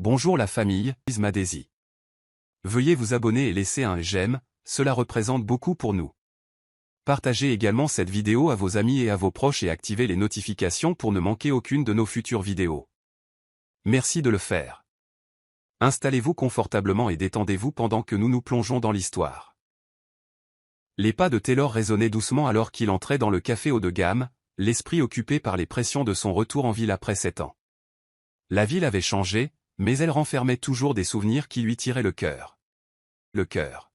Bonjour la famille, Isma Daisy. Veuillez vous abonner et laisser un j'aime, cela représente beaucoup pour nous. Partagez également cette vidéo à vos amis et à vos proches et activez les notifications pour ne manquer aucune de nos futures vidéos. Merci de le faire. Installez-vous confortablement et détendez-vous pendant que nous nous plongeons dans l'histoire. Les pas de Taylor résonnaient doucement alors qu'il entrait dans le café haut de gamme, l'esprit occupé par les pressions de son retour en ville après 7 ans. La ville avait changé, mais elle renfermait toujours des souvenirs qui lui tiraient le cœur. Le cœur.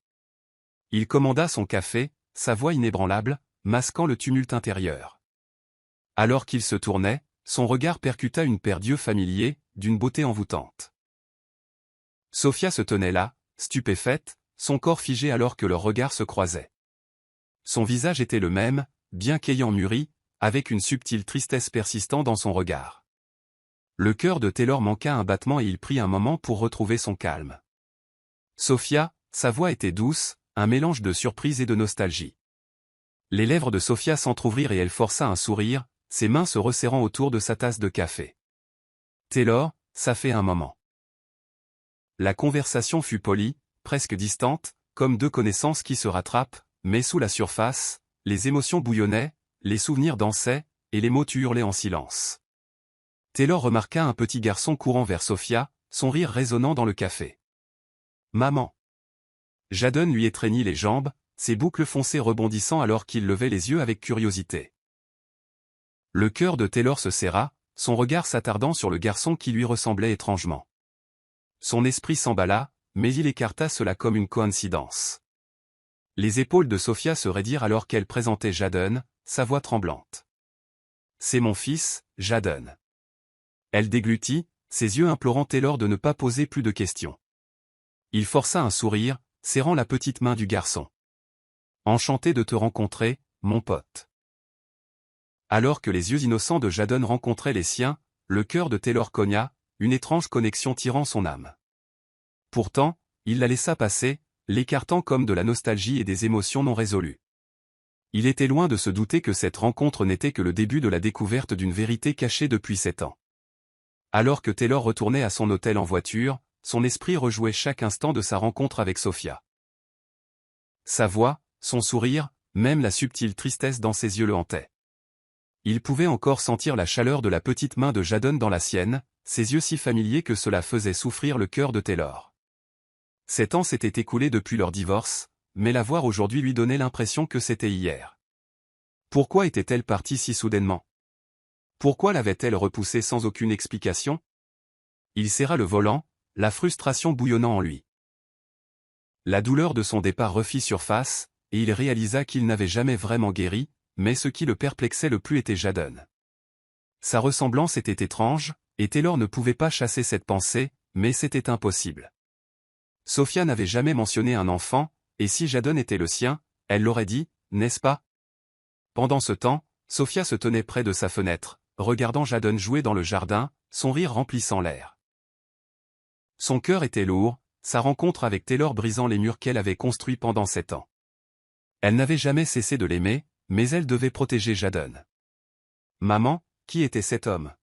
Il commanda son café, sa voix inébranlable, masquant le tumulte intérieur. Alors qu'il se tournait, son regard percuta une paire d'yeux familiers, d'une beauté envoûtante. Sophia se tenait là, stupéfaite, son corps figé alors que leurs regards se croisaient. Son visage était le même, bien qu'ayant mûri, avec une subtile tristesse persistant dans son regard. Le cœur de Taylor manqua un battement et il prit un moment pour retrouver son calme. Sophia, sa voix était douce, un mélange de surprise et de nostalgie. Les lèvres de Sophia s'entr'ouvrirent et elle força un sourire, ses mains se resserrant autour de sa tasse de café. Taylor, ça fait un moment. La conversation fut polie, presque distante, comme deux connaissances qui se rattrapent, mais sous la surface, les émotions bouillonnaient, les souvenirs dansaient, et les mots hurlaient en silence. Taylor remarqua un petit garçon courant vers Sophia, son rire résonnant dans le café. « Maman !» Jadon lui étreignit les jambes, ses boucles foncées rebondissant alors qu'il levait les yeux avec curiosité. Le cœur de Taylor se serra, son regard s'attardant sur le garçon qui lui ressemblait étrangement. Son esprit s'emballa, mais il écarta cela comme une coïncidence. Les épaules de Sophia se raidirent alors qu'elle présentait Jadon, sa voix tremblante. « C'est mon fils, Jadon. » Elle déglutit, ses yeux implorant Taylor de ne pas poser plus de questions. Il força un sourire, serrant la petite main du garçon. « Enchanté de te rencontrer, mon pote. » Alors que les yeux innocents de Jadon rencontraient les siens, le cœur de Taylor cogna, une étrange connexion tirant son âme. Pourtant, il la laissa passer, l'écartant comme de la nostalgie et des émotions non résolues. Il était loin de se douter que cette rencontre n'était que le début de la découverte d'une vérité cachée depuis 7 ans. Alors que Taylor retournait à son hôtel en voiture, son esprit rejouait chaque instant de sa rencontre avec Sophia. Sa voix, son sourire, même la subtile tristesse dans ses yeux le hantaient. Il pouvait encore sentir la chaleur de la petite main de Jadon dans la sienne, ses yeux si familiers que cela faisait souffrir le cœur de Taylor. 7 ans s'étaient écoulés depuis leur divorce, mais la voir aujourd'hui lui donnait l'impression que c'était hier. Pourquoi était-elle partie si soudainement? Pourquoi l'avait-elle repoussée sans aucune explication? Il serra le volant, la frustration bouillonnant en lui. La douleur de son départ refit surface, et il réalisa qu'il n'avait jamais vraiment guéri, mais ce qui le perplexait le plus était Jadon. Sa ressemblance était étrange, et Taylor ne pouvait pas chasser cette pensée, mais c'était impossible. Sophia n'avait jamais mentionné un enfant, et si Jadon était le sien, elle l'aurait dit, n'est-ce pas? Pendant ce temps, Sophia se tenait près de sa fenêtre, regardant Jadon jouer dans le jardin, son rire remplissant l'air. Son cœur était lourd, sa rencontre avec Taylor brisant les murs qu'elle avait construits pendant 7 ans. Elle n'avait jamais cessé de l'aimer, mais elle devait protéger Jadon. Maman, qui était cet homme?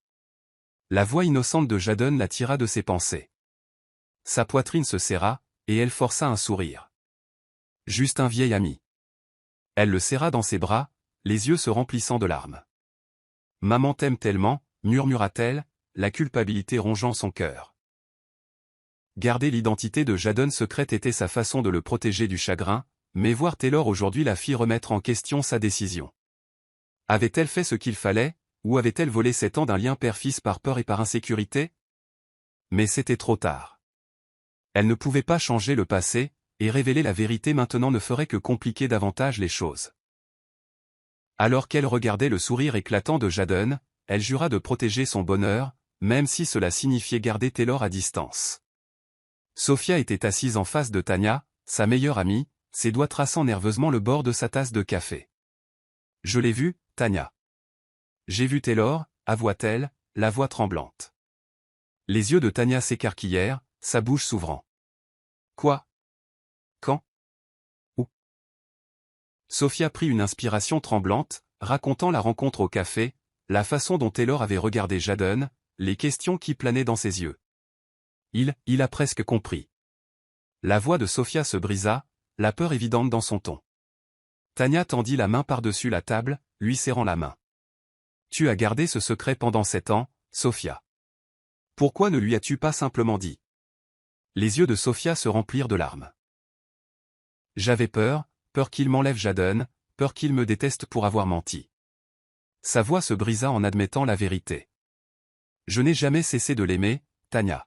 La voix innocente de Jadon la tira de ses pensées. Sa poitrine se serra, et elle força un sourire. Juste un vieil ami. Elle le serra dans ses bras, les yeux se remplissant de larmes. Maman t'aime tellement, murmura-t-elle, la culpabilité rongeant son cœur. Garder l'identité de Jadon secrète était sa façon de le protéger du chagrin, mais voir Taylor aujourd'hui la fit remettre en question sa décision. Avait-elle fait ce qu'il fallait, ou avait-elle volé 7 ans d'un lien père-fils par peur et par insécurité? Mais c'était trop tard. Elle ne pouvait pas changer le passé, et révéler la vérité maintenant ne ferait que compliquer davantage les choses. Alors qu'elle regardait le sourire éclatant de Jadon, elle jura de protéger son bonheur, même si cela signifiait garder Taylor à distance. Sophia était assise en face de Tanya, sa meilleure amie, ses doigts traçant nerveusement le bord de sa tasse de café. « Je l'ai vu, Tanya. J'ai vu Taylor, avoua-t-elle, la voix tremblante. Les yeux de Tanya s'écarquillèrent, sa bouche s'ouvrant. « Quoi? Quand? Où ?» Sophia prit une inspiration tremblante, racontant la rencontre au café, la façon dont Taylor avait regardé Jadon, les questions qui planaient dans ses yeux. Il a presque compris. La voix de Sofia se brisa, la peur évidente dans son ton. Tania tendit la main par-dessus la table, lui serrant la main. Tu as gardé ce secret pendant 7 ans, Sofia. Pourquoi ne lui as-tu pas simplement dit? Les yeux de Sofia se remplirent de larmes. J'avais peur qu'il m'enlève Jadon, peur qu'il me déteste pour avoir menti. Sa voix se brisa en admettant la vérité. Je n'ai jamais cessé de l'aimer, Tania.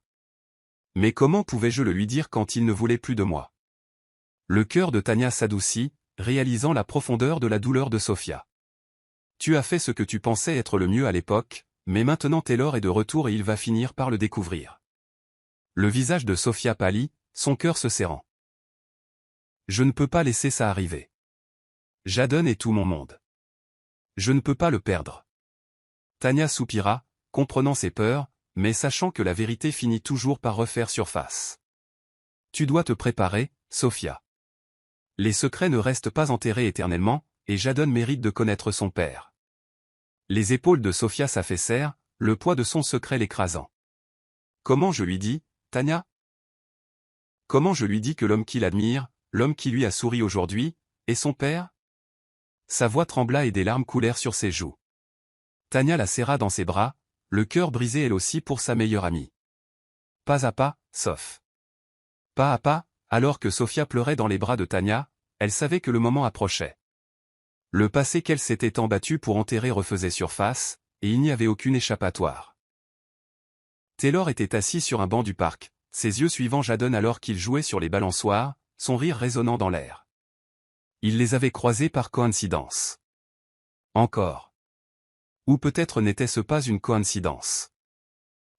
Mais comment pouvais-je le lui dire quand il ne voulait plus de moi? Le cœur de Tania s'adoucit, réalisant la profondeur de la douleur de Sofia. Tu as fait ce que tu pensais être le mieux à l'époque, mais maintenant Taylor est de retour et il va finir par le découvrir. Le visage de Sofia pâlit, son cœur se serrant. Je ne peux pas laisser ça arriver. Jadon est tout mon monde. Je ne peux pas le perdre. Tania soupira, comprenant ses peurs, mais sachant que la vérité finit toujours par refaire surface. Tu dois te préparer, Sofia. Les secrets ne restent pas enterrés éternellement, et Jadon mérite de connaître son père. Les épaules de Sofia s'affaissèrent, le poids de son secret l'écrasant. Comment je lui dis, Tania? Comment je lui dis que l'homme qu'il admire, l'homme qui lui a souri aujourd'hui, est son père? Sa voix trembla et des larmes coulèrent sur ses joues. Tania la serra dans ses bras, le cœur brisé elle aussi pour sa meilleure amie. Pas à pas, Sof. Pas à pas, alors que Sofia pleurait dans les bras de Tania, elle savait que le moment approchait. Le passé qu'elle s'était tant battue pour enterrer refaisait surface, et il n'y avait aucune échappatoire. Taylor était assis sur un banc du parc, ses yeux suivant Jadon alors qu'il jouait sur les balançoires, son rire résonnant dans l'air. Il les avait croisés par coïncidence. Encore. Ou peut-être n'était-ce pas une coïncidence.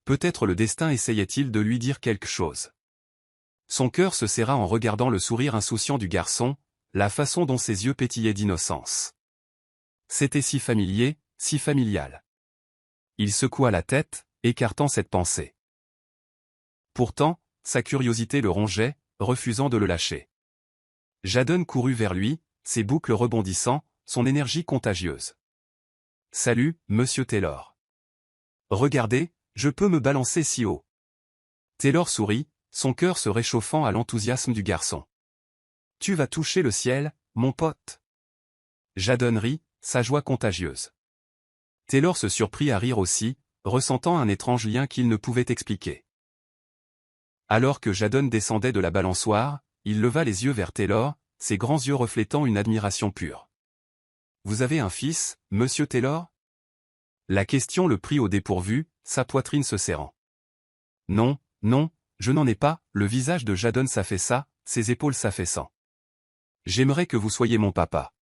Peut-être le destin essayait-il de lui dire quelque chose. Son cœur se serra en regardant le sourire insouciant du garçon, la façon dont ses yeux pétillaient d'innocence. C'était si familier, si familial. Il secoua la tête, écartant cette pensée. Pourtant, sa curiosité le rongeait, refusant de le lâcher. Jadon courut vers lui, ses boucles rebondissant, son énergie contagieuse. « Salut, monsieur Taylor. Regardez, je peux me balancer si haut. » Taylor sourit, son cœur se réchauffant à l'enthousiasme du garçon. « Tu vas toucher le ciel, mon pote. » Jadon rit, sa joie contagieuse. Taylor se surprit à rire aussi, ressentant un étrange lien qu'il ne pouvait expliquer. Alors que Jadon descendait de la balançoire, il leva les yeux vers Taylor, ses grands yeux reflétant une admiration pure. « Vous avez un fils, monsieur Taylor ?» La question le prit au dépourvu, sa poitrine se serrant. « Non, non, je n'en ai pas. » Le visage de Jadon s'affaissa, ses épaules s'affaissant. « J'aimerais que vous soyez mon papa. »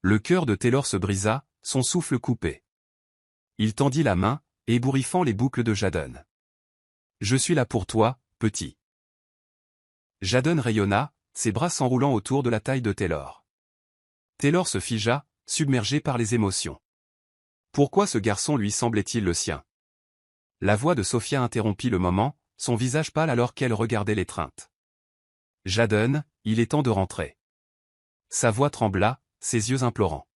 Le cœur de Taylor se brisa, son souffle coupé. Il tendit la main, ébouriffant les boucles de Jadon. « Je suis là pour toi, petit. » Jadon rayonna, ses bras s'enroulant autour de la taille de Taylor. Taylor se figea, submergé par les émotions. Pourquoi ce garçon lui semblait-il le sien? La voix de Sofia interrompit le moment, son visage pâle alors qu'elle regardait l'étreinte. Jadon, il est temps de rentrer. Sa voix trembla, ses yeux implorants.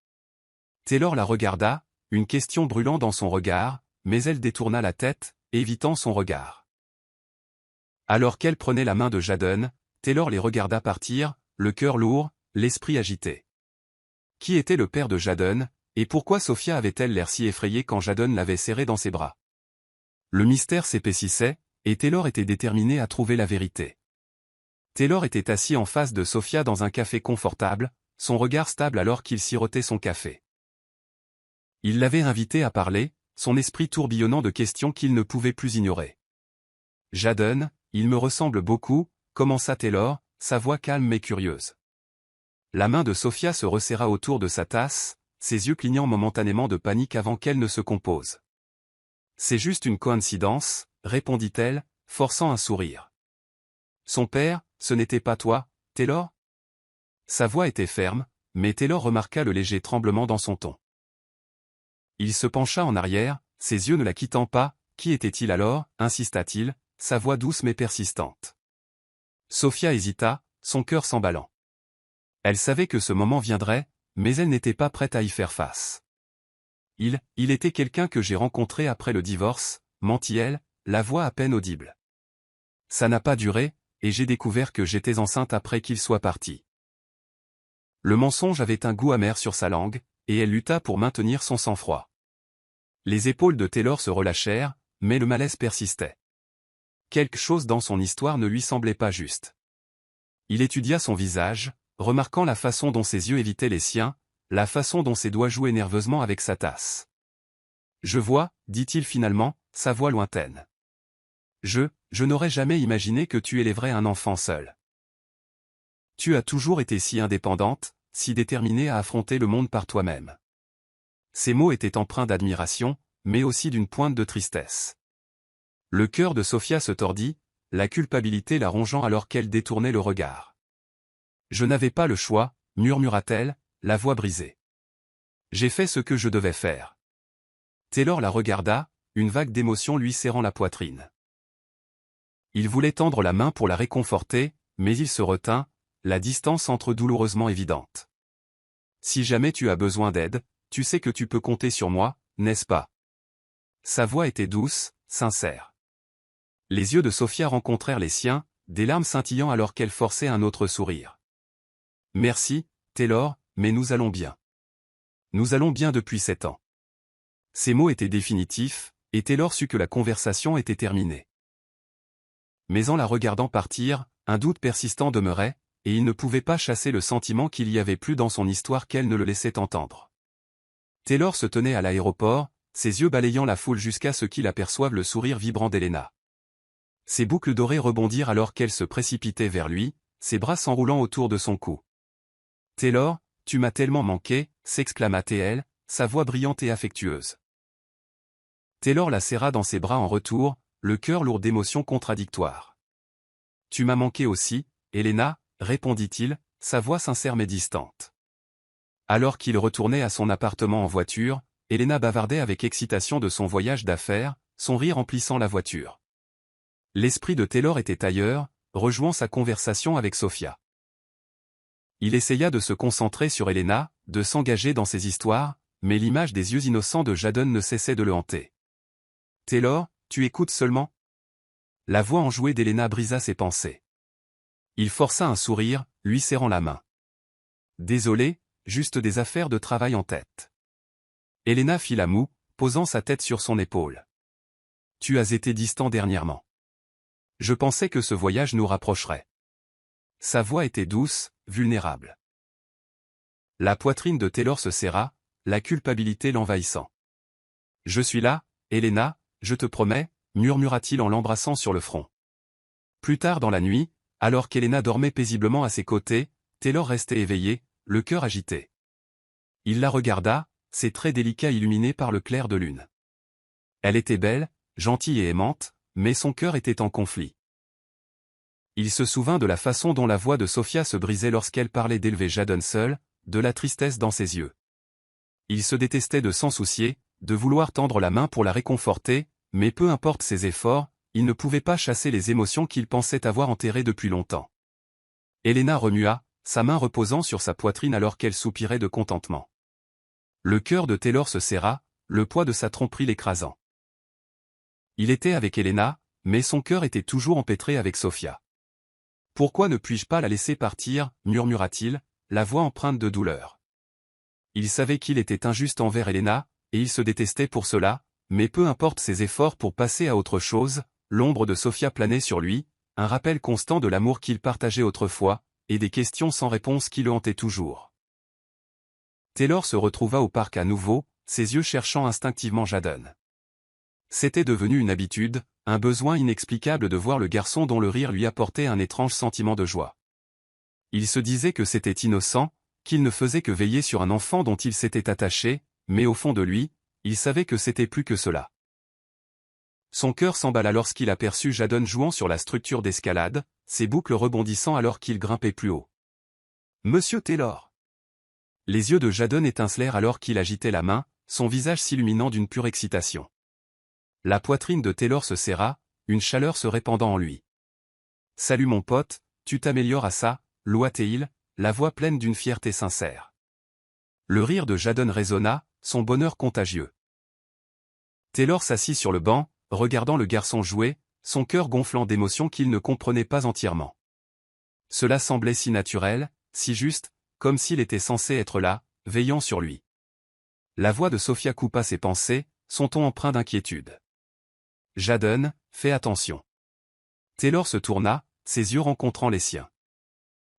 Taylor la regarda, une question brûlant dans son regard, mais elle détourna la tête, évitant son regard. Alors qu'elle prenait la main de Jadon, Taylor les regarda partir, le cœur lourd, l'esprit agité. Qui était le père de Jadon, et pourquoi Sofia avait-elle l'air si effrayée quand Jadon l'avait serré dans ses bras? Le mystère s'épaississait, et Taylor était déterminé à trouver la vérité. Taylor était assis en face de Sofia dans un café confortable, son regard stable alors qu'il sirotait son café. Il l'avait invité à parler, son esprit tourbillonnant de questions qu'il ne pouvait plus ignorer. « Jadon, il me ressemble beaucoup », commença Taylor, sa voix calme mais curieuse. La main de Sofia se resserra autour de sa tasse, ses yeux clignant momentanément de panique avant qu'elle ne se compose. « C'est juste une coïncidence, » répondit-elle, forçant un sourire. « Son père, ce n'était pas toi, Taylor ?» Sa voix était ferme, mais Taylor remarqua le léger tremblement dans son ton. Il se pencha en arrière, ses yeux ne la quittant pas. « Qui était-il alors ?» insista-t-il, sa voix douce mais persistante. Sofia hésita, son cœur s'emballant. Elle savait que ce moment viendrait, mais elle n'était pas prête à y faire face. Il était quelqu'un que j'ai rencontré après le divorce, mentit-elle, la voix à peine audible. Ça n'a pas duré, et j'ai découvert que j'étais enceinte après qu'il soit parti. Le mensonge avait un goût amer sur sa langue, et elle lutta pour maintenir son sang-froid. Les épaules de Taylor se relâchèrent, mais le malaise persistait. Quelque chose dans son histoire ne lui semblait pas juste. Il étudia son visage, remarquant la façon dont ses yeux évitaient les siens, la façon dont ses doigts jouaient nerveusement avec sa tasse. « Je vois, dit-il finalement, sa voix lointaine. Je n'aurais jamais imaginé que tu élèverais un enfant seul. Tu as toujours été si indépendante, si déterminée à affronter le monde par toi-même. » Ces mots étaient empreints d'admiration, mais aussi d'une pointe de tristesse. Le cœur de Sophia se tordit, la culpabilité la rongeant alors qu'elle détournait le regard. « Je n'avais pas le choix, murmura-t-elle, la voix brisée. J'ai fait ce que je devais faire. » Taylor la regarda, une vague d'émotion lui serrant la poitrine. Il voulait tendre la main pour la réconforter, mais il se retint, la distance entre douloureusement évidente. « Si jamais tu as besoin d'aide, tu sais que tu peux compter sur moi, n'est-ce pas ?» Sa voix était douce, sincère. Les yeux de Sophia rencontrèrent les siens, des larmes scintillant alors qu'elle forçait un autre sourire. « Merci, Taylor, mais nous allons bien. Nous allons bien depuis 7 ans. » Ces mots étaient définitifs, et Taylor sut que la conversation était terminée. Mais en la regardant partir, un doute persistant demeurait, et il ne pouvait pas chasser le sentiment qu'il y avait plus dans son histoire qu'elle ne le laissait entendre. Taylor se tenait à l'aéroport, ses yeux balayant la foule jusqu'à ce qu'il aperçoive le sourire vibrant d'Helena. Ses boucles dorées rebondirent alors qu'elle se précipitait vers lui, ses bras s'enroulant autour de son cou. « Taylor, tu m'as tellement manqué » s'exclama-t-elle, sa voix brillante et affectueuse. Taylor la serra dans ses bras en retour, le cœur lourd d'émotions contradictoires. « Tu m'as manqué aussi, Helena » répondit-il, sa voix sincère mais distante. Alors qu'il retournait à son appartement en voiture, Helena bavardait avec excitation de son voyage d'affaires, son rire emplissant la voiture. L'esprit de Taylor était ailleurs, rejoignant sa conversation avec Sophia. Il essaya de se concentrer sur Helena, de s'engager dans ses histoires, mais l'image des yeux innocents de Jadon ne cessait de le hanter. « Taylor, tu écoutes seulement ?» La voix enjouée d'Helena brisa ses pensées. Il força un sourire, lui serrant la main. « Désolé, juste des affaires de travail en tête. » Helena fit la moue, posant sa tête sur son épaule. « Tu as été distant dernièrement. Je pensais que ce voyage nous rapprocherait. » Sa voix était douce, vulnérable. La poitrine de Taylor se serra, la culpabilité l'envahissant. « Je suis là, Helena, je te promets, » murmura-t-il en l'embrassant sur le front. Plus tard dans la nuit, alors qu'Helena dormait paisiblement à ses côtés, Taylor restait éveillé, le cœur agité. Il la regarda, ses traits délicats illuminés par le clair de lune. Elle était belle, gentille et aimante, mais son cœur était en conflit. Il se souvint de la façon dont la voix de Sophia se brisait lorsqu'elle parlait d'élever Jadon seul, de la tristesse dans ses yeux. Il se détestait de s'en soucier, de vouloir tendre la main pour la réconforter, mais peu importe ses efforts, il ne pouvait pas chasser les émotions qu'il pensait avoir enterrées depuis longtemps. Helena remua, sa main reposant sur sa poitrine alors qu'elle soupirait de contentement. Le cœur de Taylor se serra, le poids de sa tromperie l'écrasant. Il était avec Helena, mais son cœur était toujours empêtré avec Sophia. « Pourquoi ne puis-je pas la laisser partir » murmura-t-il, la voix empreinte de douleur. Il savait qu'il était injuste envers Helena, et il se détestait pour cela, mais peu importe ses efforts pour passer à autre chose, l'ombre de Sophia planait sur lui, un rappel constant de l'amour qu'il partageait autrefois, et des questions sans réponse qui le hantaient toujours. Taylor se retrouva au parc à nouveau, ses yeux cherchant instinctivement Jadon. C'était devenu une habitude, un besoin inexplicable de voir le garçon dont le rire lui apportait un étrange sentiment de joie. Il se disait que c'était innocent, qu'il ne faisait que veiller sur un enfant dont il s'était attaché, mais au fond de lui, il savait que c'était plus que cela. Son cœur s'emballa lorsqu'il aperçut Jadon jouant sur la structure d'escalade, ses boucles rebondissant alors qu'il grimpait plus haut. « Monsieur Taylor !» Les yeux de Jadon étincelèrent alors qu'il agitait la main, son visage s'illuminant d'une pure excitation. La poitrine de Taylor se serra, une chaleur se répandant en lui. « Salut mon pote, tu t'améliores à ça » loua-t-il, la voix pleine d'une fierté sincère. Le rire de Jadon résonna, son bonheur contagieux. Taylor s'assit sur le banc, regardant le garçon jouer, son cœur gonflant d'émotions qu'il ne comprenait pas entièrement. Cela semblait si naturel, si juste, comme s'il était censé être là, veillant sur lui. La voix de Sophia coupa ses pensées, son ton empreint d'inquiétude. « Jadon, fais attention. » Taylor se tourna, ses yeux rencontrant les siens.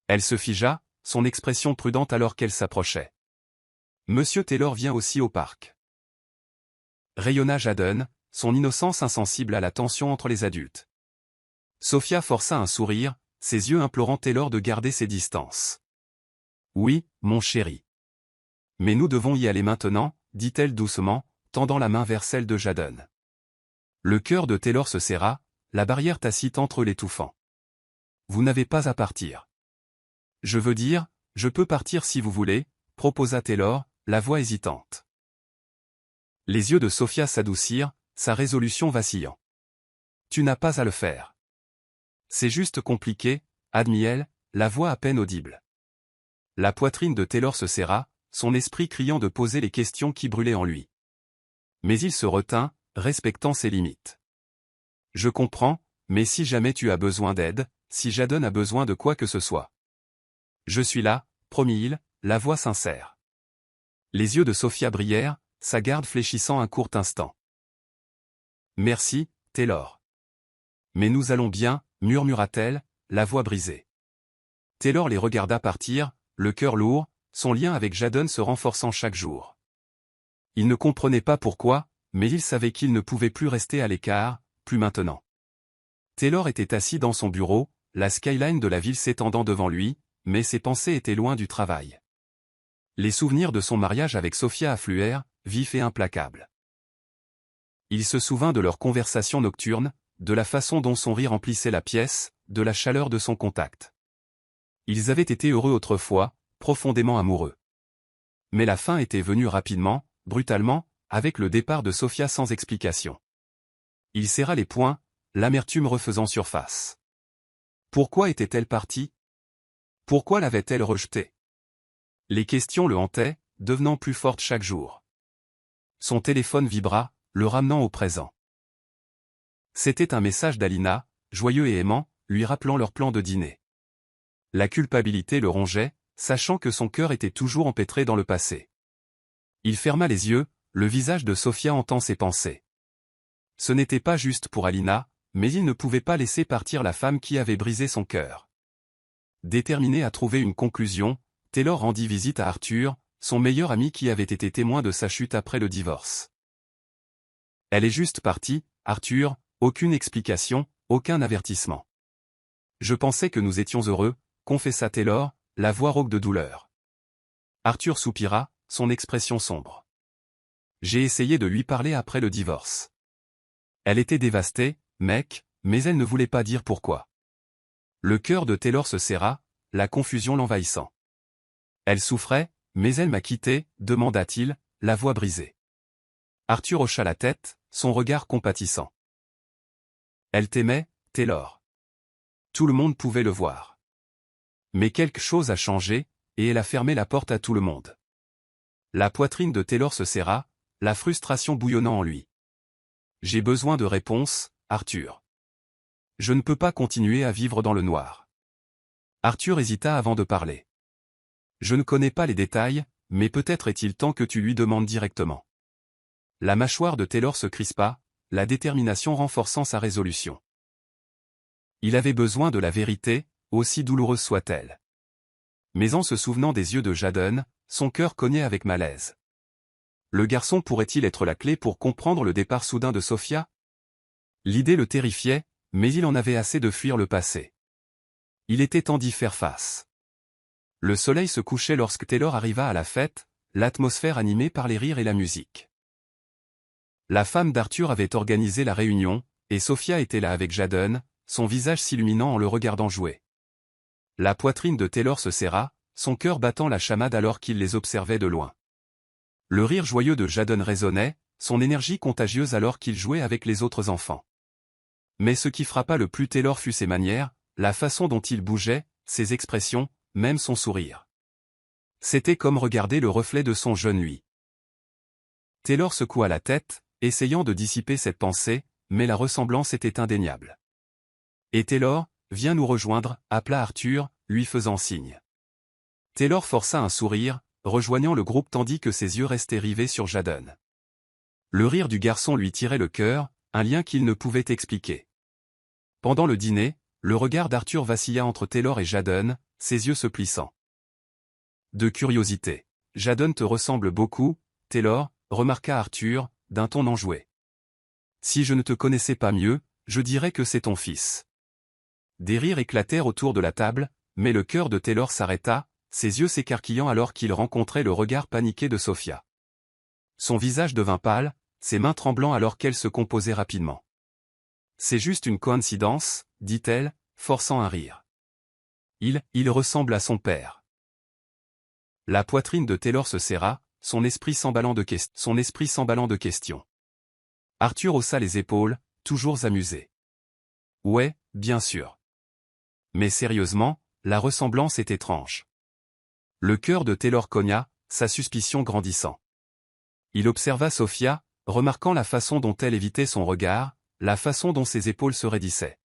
Elle se figea, son expression prudente alors qu'elle s'approchait. « Monsieur Taylor vient aussi au parc. » Rayonna Jadon, son innocence insensible à la tension entre les adultes. Sophia força un sourire, ses yeux implorant Taylor de garder ses distances. « Oui, mon chéri. Mais nous devons y aller maintenant, dit-elle doucement, tendant la main vers celle de Jadon. Le cœur de Taylor se serra, la barrière tacite entre eux l'étouffant. « Vous n'avez pas à partir. »« Je veux dire, je peux partir si vous voulez, » proposa Taylor, la voix hésitante. Les yeux de Sophia s'adoucirent, sa résolution vacillant. « Tu n'as pas à le faire. »« C'est juste compliqué, » admit-elle, la voix à peine audible. La poitrine de Taylor se serra, son esprit criant de poser les questions qui brûlaient en lui. Mais il se retint, respectant ses limites. « Je comprends, mais si jamais tu as besoin d'aide, si Jadon a besoin de quoi que ce soit. Je suis là, promit-il, la voix sincère. Les yeux de Sophia brillèrent, sa garde fléchissant un court instant. « Merci, Taylor. »« Mais nous allons bien, » murmura-t-elle, la voix brisée. Taylor les regarda partir, le cœur lourd, son lien avec Jadon se renforçant chaque jour. Il ne comprenait pas pourquoi, mais il savait qu'il ne pouvait plus rester à l'écart, plus maintenant. Taylor était assis dans son bureau, la skyline de la ville s'étendant devant lui, mais ses pensées étaient loin du travail. Les souvenirs de son mariage avec Sophia affluèrent, vifs et implacables. Il se souvint de leur conversation nocturne, de la façon dont son rire emplissait la pièce, de la chaleur de son contact. Ils avaient été heureux autrefois, profondément amoureux. Mais la fin était venue rapidement, brutalement, avec le départ de Sophia sans explication. Il serra les poings, l'amertume refaisant surface. Pourquoi était-elle partie? Pourquoi l'avait-elle rejetée? Les questions le hantaient, devenant plus fortes chaque jour. Son téléphone vibra, le ramenant au présent. C'était un message d'Alina, joyeux et aimant, lui rappelant leur plan de dîner. La culpabilité le rongeait, sachant que son cœur était toujours empêtré dans le passé. Il ferma les yeux, le visage de Sophia hantant ses pensées. Ce n'était pas juste pour Alina, mais il ne pouvait pas laisser partir la femme qui avait brisé son cœur. Déterminé à trouver une conclusion, Taylor rendit visite à Arthur, son meilleur ami qui avait été témoin de sa chute après le divorce. « Elle est juste partie, Arthur, aucune explication, aucun avertissement. Je pensais que nous étions heureux, » confessa Taylor, la voix rauque de douleur. Arthur soupira, son expression sombre. J'ai essayé de lui parler après le divorce. Elle était dévastée, mec, mais elle ne voulait pas dire pourquoi. Le cœur de Taylor se serra, la confusion l'envahissant. Elle souffrait, mais elle m'a quitté, demanda-t-il, la voix brisée. Arthur hocha la tête, son regard compatissant. Elle t'aimait, Taylor. Tout le monde pouvait le voir. Mais quelque chose a changé, et elle a fermé la porte à tout le monde. La poitrine de Taylor se serra, la frustration bouillonnant en lui. J'ai besoin de réponses, Arthur. Je ne peux pas continuer à vivre dans le noir. Arthur hésita avant de parler. Je ne connais pas les détails, mais peut-être est-il temps que tu lui demandes directement. La mâchoire de Taylor se crispa, la détermination renforçant sa résolution. Il avait besoin de la vérité, aussi douloureuse soit-elle. Mais en se souvenant des yeux de Jadon, son cœur cognait avec malaise. Le garçon pourrait-il être la clé pour comprendre le départ soudain de Sophia? L'idée le terrifiait, mais il en avait assez de fuir le passé. Il était temps d'y faire face. Le soleil se couchait lorsque Taylor arriva à la fête, l'atmosphère animée par les rires et la musique. La femme d'Arthur avait organisé la réunion, et Sophia était là avec Jadon, son visage s'illuminant en le regardant jouer. La poitrine de Taylor se serra, son cœur battant la chamade alors qu'il les observait de loin. Le rire joyeux de Jadon résonnait, son énergie contagieuse alors qu'il jouait avec les autres enfants. Mais ce qui frappa le plus Taylor fut ses manières, la façon dont il bougeait, ses expressions, même son sourire. C'était comme regarder le reflet de son jeune lui. Taylor secoua la tête, essayant de dissiper cette pensée, mais la ressemblance était indéniable. Et Taylor, viens nous rejoindre, appela Arthur, lui faisant signe. Taylor força un sourire, rejoignant le groupe tandis que ses yeux restaient rivés sur Jadon. Le rire du garçon lui tirait le cœur, un lien qu'il ne pouvait expliquer. Pendant le dîner, le regard d'Arthur vacilla entre Taylor et Jadon, ses yeux se plissant. De curiosité. Jadon te ressemble beaucoup, Taylor, remarqua Arthur, d'un ton enjoué. Si je ne te connaissais pas mieux, je dirais que c'est ton fils. Des rires éclatèrent autour de la table, mais le cœur de Taylor s'arrêta, ses yeux s'écarquillant alors qu'il rencontrait le regard paniqué de Sophia. Son visage devint pâle, ses mains tremblant alors qu'elle se composait rapidement. C'est juste une coïncidence, dit-elle, forçant un rire. Il ressemble à son père. La poitrine de Taylor se serra, son esprit s'emballant de questions. Arthur haussa les épaules, toujours amusé. Ouais, bien sûr. Mais sérieusement, la ressemblance est étrange. Le cœur de Taylor cogna, sa suspicion grandissant. Il observa Sophia, remarquant la façon dont elle évitait son regard, la façon dont ses épaules se raidissaient.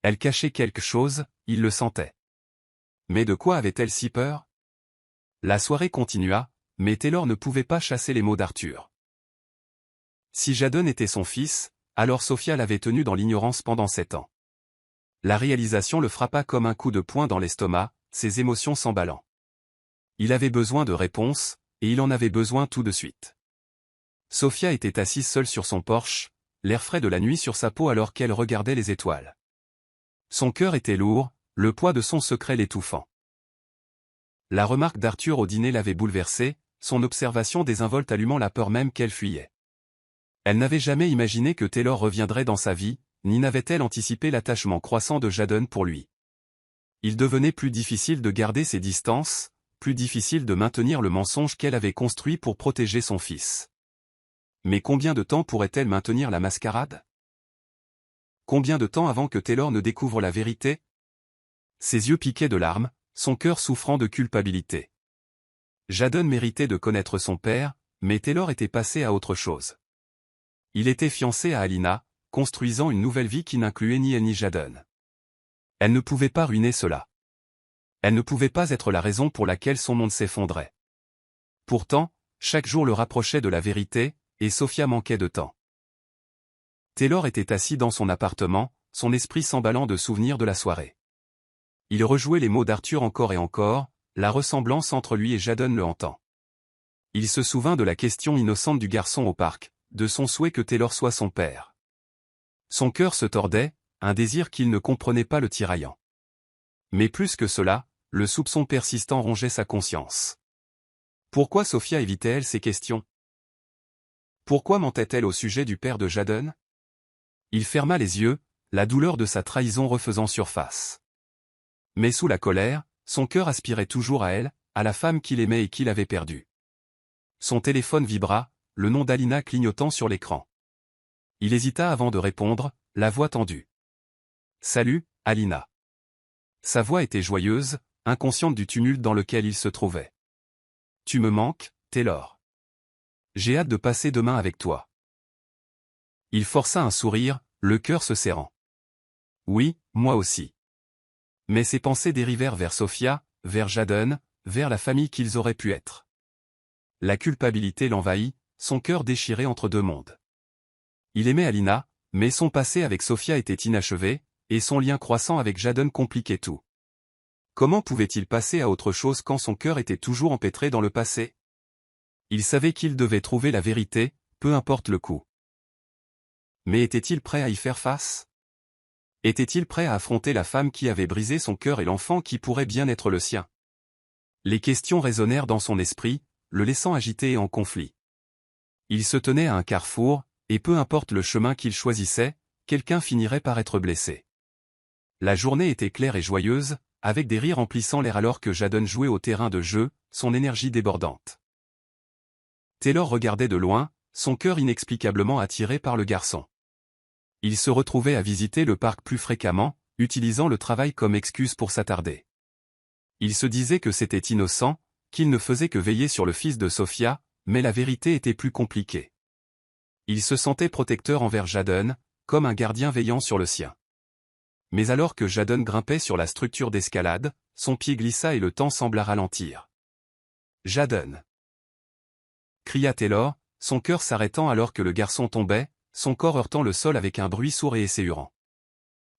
Elle cachait quelque chose, il le sentait. Mais de quoi avait-elle si peur? La soirée continua, mais Taylor ne pouvait pas chasser les mots d'Arthur. Si Jadon était son fils, alors Sophia l'avait tenu dans l'ignorance pendant 7 ans. La réalisation le frappa comme un coup de poing dans l'estomac, ses émotions s'emballant. Il avait besoin de réponses, et il en avait besoin tout de suite. Sophia était assise seule sur son porche, l'air frais de la nuit sur sa peau alors qu'elle regardait les étoiles. Son cœur était lourd, le poids de son secret l'étouffant. La remarque d'Arthur au dîner l'avait bouleversée, son observation désinvolte allumant la peur même qu'elle fuyait. Elle n'avait jamais imaginé que Taylor reviendrait dans sa vie, ni n'avait-elle anticipé l'attachement croissant de Jadon pour lui. Il devenait plus difficile de garder ses distances, plus difficile de maintenir le mensonge qu'elle avait construit pour protéger son fils. Mais combien de temps pourrait-elle maintenir la mascarade? Combien de temps avant que Taylor ne découvre la vérité? Ses yeux piquaient de larmes, son cœur souffrant de culpabilité. Jadon méritait de connaître son père, mais Taylor était passé à autre chose. Il était fiancé à Alina, construisant une nouvelle vie qui n'incluait ni elle ni Jadon. Elle ne pouvait pas ruiner cela. Elle ne pouvait pas être la raison pour laquelle son monde s'effondrait. Pourtant, chaque jour le rapprochait de la vérité, et Sophia manquait de temps. Taylor était assis dans son appartement, son esprit s'emballant de souvenirs de la soirée. Il rejouait les mots d'Arthur encore et encore, la ressemblance entre lui et Jadon le hantant. Il se souvint de la question innocente du garçon au parc, de son souhait que Taylor soit son père. Son cœur se tordait, un désir qu'il ne comprenait pas le tiraillant. Mais plus que cela, le soupçon persistant rongeait sa conscience. Pourquoi Sophia évitait-elle ces questions? Pourquoi mentait-elle au sujet du père de Jadon? Il ferma les yeux, la douleur de sa trahison refaisant surface. Mais sous la colère, son cœur aspirait toujours à elle, à la femme qu'il aimait et qu'il avait perdue. Son téléphone vibra, le nom d'Alina clignotant sur l'écran. Il hésita avant de répondre, la voix tendue. « Salut, Alina. » Sa voix était joyeuse, inconsciente du tumulte dans lequel il se trouvait. « Tu me manques, Taylor. J'ai hâte de passer demain avec toi. » Il força un sourire, le cœur se serrant. « Oui, moi aussi. » Mais ses pensées dérivèrent vers Sophia, vers Jadon, vers la famille qu'ils auraient pu être. La culpabilité l'envahit, son cœur déchiré entre deux mondes. Il aimait Alina, mais son passé avec Sophia était inachevé, et son lien croissant avec Jadon compliquait tout. Comment pouvait-il passer à autre chose quand son cœur était toujours empêtré dans le passé? Il savait qu'il devait trouver la vérité, peu importe le coût. Mais était-il prêt à y faire face? Était-il prêt à affronter la femme qui avait brisé son cœur et l'enfant qui pourrait bien être le sien? Les questions résonnèrent dans son esprit, le laissant agité et en conflit. Il se tenait à un carrefour, et peu importe le chemin qu'il choisissait, quelqu'un finirait par être blessé. La journée était claire et joyeuse, avec des rires emplissant l'air alors que Jadon jouait au terrain de jeu, son énergie débordante. Taylor regardait de loin, son cœur inexplicablement attiré par le garçon. Il se retrouvait à visiter le parc plus fréquemment, utilisant le travail comme excuse pour s'attarder. Il se disait que c'était innocent, qu'il ne faisait que veiller sur le fils de Sophia, mais la vérité était plus compliquée. Il se sentait protecteur envers Jadon, comme un gardien veillant sur le sien. Mais alors que Jadon grimpait sur la structure d'escalade, son pied glissa et le temps sembla ralentir. « Jadon !» cria Taylor, son cœur s'arrêtant alors que le garçon tombait, son corps heurtant le sol avec un bruit sourd et esséurant.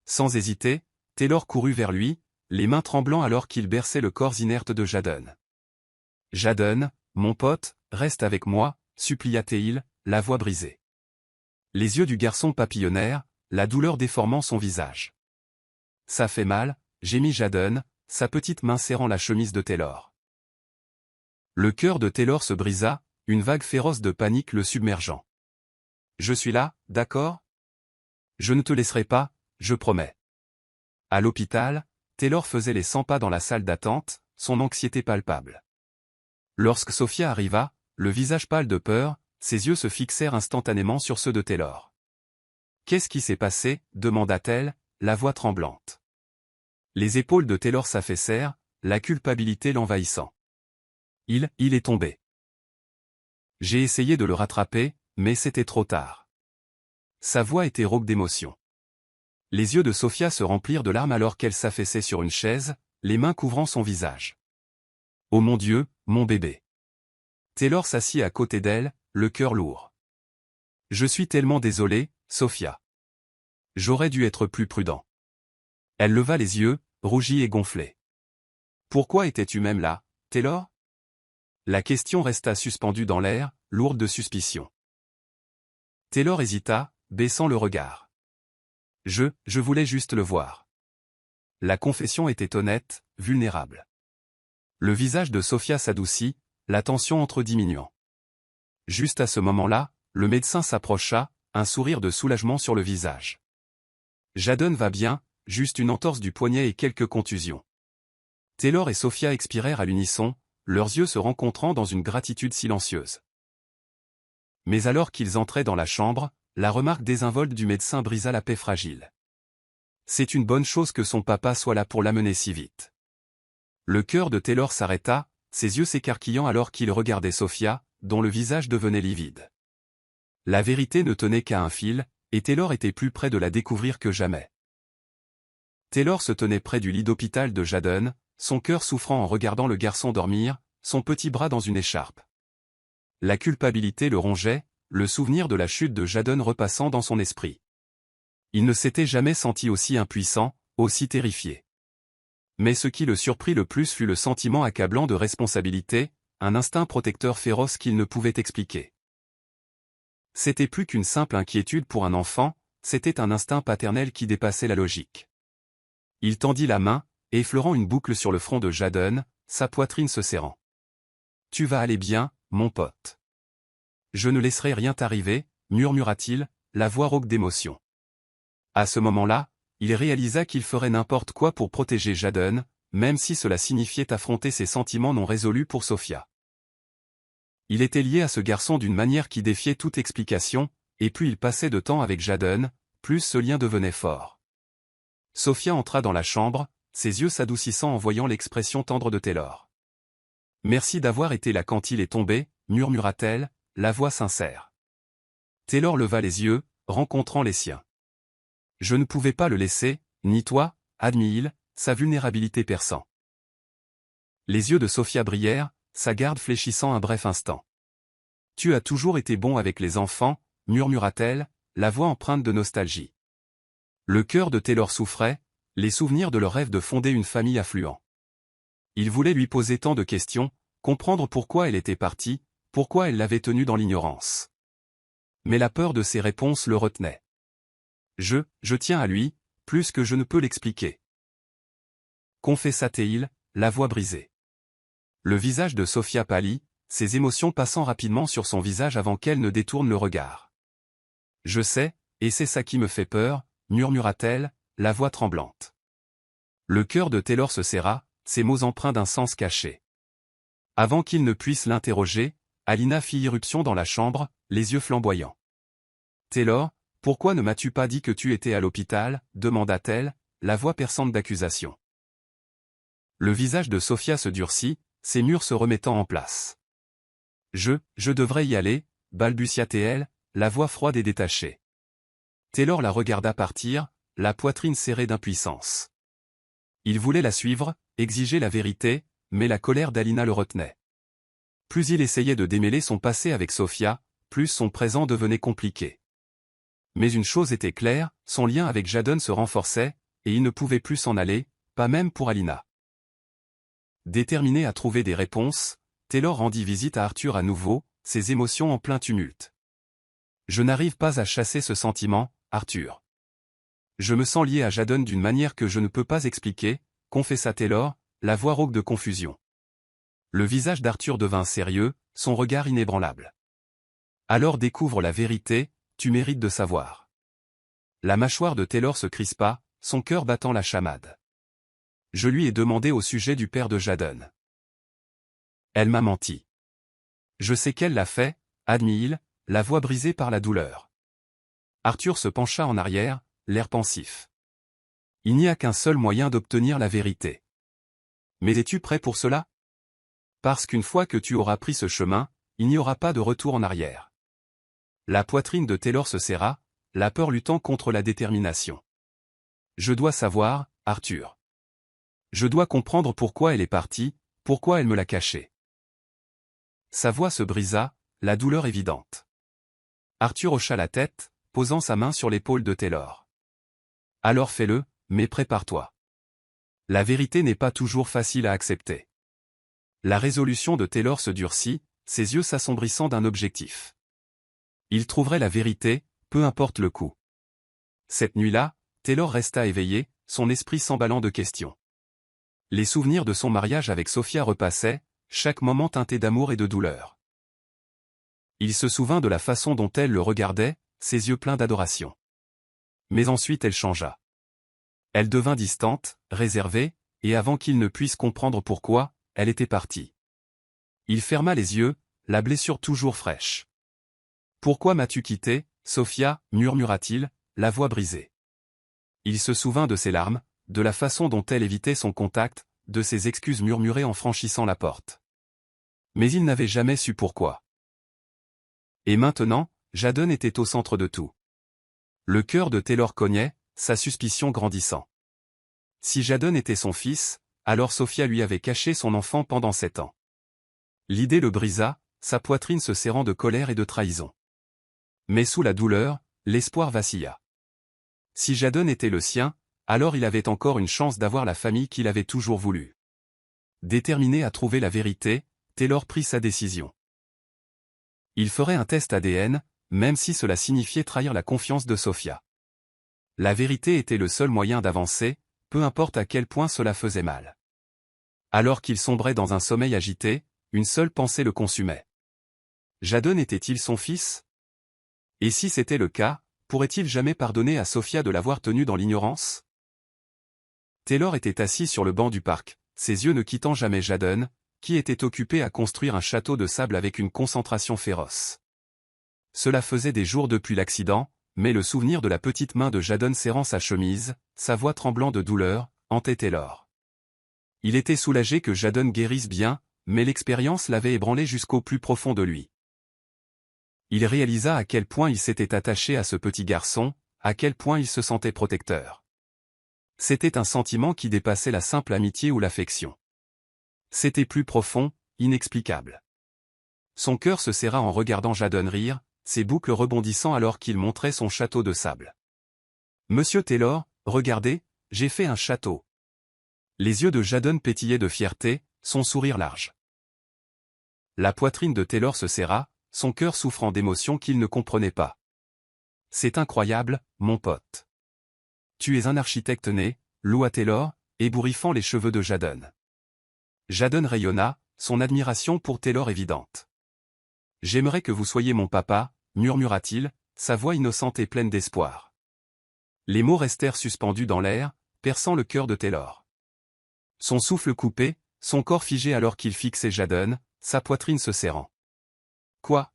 Sans hésiter, Taylor courut vers lui, les mains tremblant alors qu'il berçait le corps inerte de Jadon. « Jadon, mon pote, reste avec moi, supplia-t-il, la voix brisée. Les yeux du garçon papillonnèrent, la douleur déformant son visage. « Ça fait mal », gémit Jadon, sa petite main serrant la chemise de Taylor. Le cœur de Taylor se brisa, une vague féroce de panique le submergeant. « Je suis là, d'accord ? Je ne te laisserai pas, je promets. » À l'hôpital, Taylor faisait les 100 pas dans la salle d'attente, son anxiété palpable. Lorsque Sophia arriva, le visage pâle de peur, ses yeux se fixèrent instantanément sur ceux de Taylor. « Qu'est-ce qui s'est passé ?» demanda-t-elle, la voix tremblante. Les épaules de Taylor s'affaissèrent, la culpabilité l'envahissant. Il est tombé. J'ai essayé de le rattraper, mais c'était trop tard. Sa voix était rauque d'émotion. Les yeux de Sophia se remplirent de larmes alors qu'elle s'affaissait sur une chaise, les mains couvrant son visage. « Oh mon Dieu, mon bébé !» Taylor s'assit à côté d'elle, le cœur lourd. « Je suis tellement désolé, Sophia. J'aurais dû être plus prudent. » Elle leva les yeux, rougis et gonflés. « Pourquoi étais-tu même là, Taylor ?» La question resta suspendue dans l'air, lourde de suspicion. Taylor hésita, baissant le regard. « Je voulais juste le voir. » La confession était honnête, vulnérable. Le visage de Sophia s'adoucit, la tension entre diminuant. Juste à ce moment-là, le médecin s'approcha, un sourire de soulagement sur le visage. « Jadon va bien, juste une entorse du poignet et quelques contusions. » Taylor et Sophia expirèrent à l'unisson, leurs yeux se rencontrant dans une gratitude silencieuse. Mais alors qu'ils entraient dans la chambre, la remarque désinvolte du médecin brisa la paix fragile. « C'est une bonne chose que son papa soit là pour l'amener si vite. » Le cœur de Taylor s'arrêta, ses yeux s'écarquillant alors qu'il regardait Sophia, dont le visage devenait livide. La vérité ne tenait qu'à un fil, et Taylor était plus près de la découvrir que jamais. Taylor se tenait près du lit d'hôpital de Jadon, son cœur souffrant en regardant le garçon dormir, son petit bras dans une écharpe. La culpabilité le rongeait, le souvenir de la chute de Jadon repassant dans son esprit. Il ne s'était jamais senti aussi impuissant, aussi terrifié. Mais ce qui le surprit le plus fut le sentiment accablant de responsabilité, un instinct protecteur féroce qu'il ne pouvait expliquer. C'était plus qu'une simple inquiétude pour un enfant, c'était un instinct paternel qui dépassait la logique. Il tendit la main, effleurant une boucle sur le front de Jadon, sa poitrine se serrant. « Tu vas aller bien, mon pote. Je ne laisserai rien t'arriver, » murmura-t-il, la voix rauque d'émotion. À ce moment-là, il réalisa qu'il ferait n'importe quoi pour protéger Jadon, même si cela signifiait affronter ses sentiments non résolus pour Sophia. Il était lié à ce garçon d'une manière qui défiait toute explication, et plus il passait de temps avec Jadon, plus ce lien devenait fort. Sophia entra dans la chambre, ses yeux s'adoucissant en voyant l'expression tendre de Taylor. « Merci d'avoir été là quand il est tombé, » murmura-t-elle, la voix sincère. Taylor leva les yeux, rencontrant les siens. « Je ne pouvais pas le laisser, ni toi, » admit-il, sa vulnérabilité perçant. Les yeux de Sophia brillèrent, sa garde fléchissant un bref instant. « Tu as toujours été bon avec les enfants, » murmura-t-elle, la voix empreinte de nostalgie. Le cœur de Taylor souffrait, les souvenirs de leur rêve de fonder une famille affluent. Il voulait lui poser tant de questions, comprendre pourquoi elle était partie, pourquoi elle l'avait tenue dans l'ignorance. Mais la peur de ses réponses le retenait. « Je tiens à lui, plus que je ne peux l'expliquer. » Confessa-t-il, la voix brisée. Le visage de Sophia pâlit, ses émotions passant rapidement sur son visage avant qu'elle ne détourne le regard. « Je sais, et c'est ça qui me fait peur, » murmura-t-elle, la voix tremblante. Le cœur de Taylor se serra, ses mots empreints d'un sens caché. Avant qu'il ne puisse l'interroger, Alina fit irruption dans la chambre, les yeux flamboyants. « Taylor, pourquoi ne m'as-tu pas dit que tu étais à l'hôpital ?» demanda-t-elle, la voix perçante d'accusation. Le visage de Sophia se durcit, ses murs se remettant en place. « Je devrais y aller, » balbutia-t-elle, la voix froide et détachée. Taylor la regarda partir, la poitrine serrée d'impuissance. Il voulait la suivre, exiger la vérité, mais la colère d'Alina le retenait. Plus il essayait de démêler son passé avec Sofia, plus son présent devenait compliqué. Mais une chose était claire, son lien avec Jadon se renforçait, et il ne pouvait plus s'en aller, pas même pour Alina. Déterminé à trouver des réponses, Taylor rendit visite à Arthur à nouveau, ses émotions en plein tumulte. « Je n'arrive pas à chasser ce sentiment, Arthur. Je me sens lié à Jadon d'une manière que je ne peux pas expliquer, confessa Taylor, la voix rauque de confusion. Le visage d'Arthur devint sérieux, son regard inébranlable. Alors découvre la vérité, tu mérites de savoir. La mâchoire de Taylor se crispa, son cœur battant la chamade. Je lui ai demandé au sujet du père de Jadon. Elle m'a menti. Je sais qu'elle l'a fait, admit-il, la voix brisée par la douleur. Arthur se pencha en arrière, l'air pensif. Il n'y a qu'un seul moyen d'obtenir la vérité. Mais es-tu prêt pour cela? Parce qu'une fois que tu auras pris ce chemin, il n'y aura pas de retour en arrière. La poitrine de Taylor se serra, la peur luttant contre la détermination. Je dois savoir, Arthur. Je dois comprendre pourquoi elle est partie, pourquoi elle me l'a caché. Sa voix se brisa, la douleur évidente. Arthur hocha la tête, posant sa main sur l'épaule de Taylor. Alors fais-le, mais prépare-toi. La vérité n'est pas toujours facile à accepter. La résolution de Taylor se durcit, ses yeux s'assombrissant d'un objectif. Il trouverait la vérité, peu importe le coût. Cette nuit-là, Taylor resta éveillé, son esprit s'emballant de questions. Les souvenirs de son mariage avec Sofia repassaient, chaque moment teinté d'amour et de douleur. Il se souvint de la façon dont elle le regardait, ses yeux pleins d'adoration. Mais ensuite elle changea. Elle devint distante, réservée, et avant qu'il ne puisse comprendre pourquoi, elle était partie. Il ferma les yeux, la blessure toujours fraîche. « Pourquoi m'as-tu quitté, Sofia » murmura-t-il, la voix brisée. Il se souvint de ses larmes, de la façon dont elle évitait son contact, de ses excuses murmurées en franchissant la porte. Mais il n'avait jamais su pourquoi. Et maintenant, Jadon était au centre de tout. Le cœur de Taylor cognait, sa suspicion grandissant. Si Jadon était son fils, alors Sofia lui avait caché son enfant pendant 7 ans. L'idée le brisa, sa poitrine se serrant de colère et de trahison. Mais sous la douleur, l'espoir vacilla. Si Jadon était le sien, alors il avait encore une chance d'avoir la famille qu'il avait toujours voulu. Déterminé à trouver la vérité, Taylor prit sa décision. Il ferait un test ADN, même si cela signifiait trahir la confiance de Sofia. La vérité était le seul moyen d'avancer, peu importe à quel point cela faisait mal. Alors qu'il sombrait dans un sommeil agité, une seule pensée le consumait. Jadon était-il son fils? Et si c'était le cas, pourrait-il jamais pardonner à Sofia de l'avoir tenu dans l'ignorance? Taylor était assis sur le banc du parc, ses yeux ne quittant jamais Jadon, qui était occupé à construire un château de sable avec une concentration féroce. Cela faisait des jours depuis l'accident, mais le souvenir de la petite main de Jadon serrant sa chemise, sa voix tremblant de douleur, hantait Taylor. Il était soulagé que Jadon guérisse bien, mais l'expérience l'avait ébranlé jusqu'au plus profond de lui. Il réalisa à quel point il s'était attaché à ce petit garçon, à quel point il se sentait protecteur. C'était un sentiment qui dépassait la simple amitié ou l'affection. C'était plus profond, inexplicable. Son cœur se serra en regardant Jadon rire, ses boucles rebondissant alors qu'il montrait son château de sable. « Monsieur Taylor, regardez, j'ai fait un château. » Les yeux de Jadon pétillaient de fierté, son sourire large. La poitrine de Taylor se serra, son cœur souffrant d'émotions qu'il ne comprenait pas. « C'est incroyable, mon pote. Tu es un architecte né, » loua Taylor, ébouriffant les cheveux de Jadon. Jadon rayonna, son admiration pour Taylor évidente. « J'aimerais que vous soyez mon papa, » murmura-t-il, sa voix innocente et pleine d'espoir. Les mots restèrent suspendus dans l'air, perçant le cœur de Taylor. Son souffle coupé, son corps figé alors qu'il fixait Jadon, sa poitrine se serrant. « Quoi?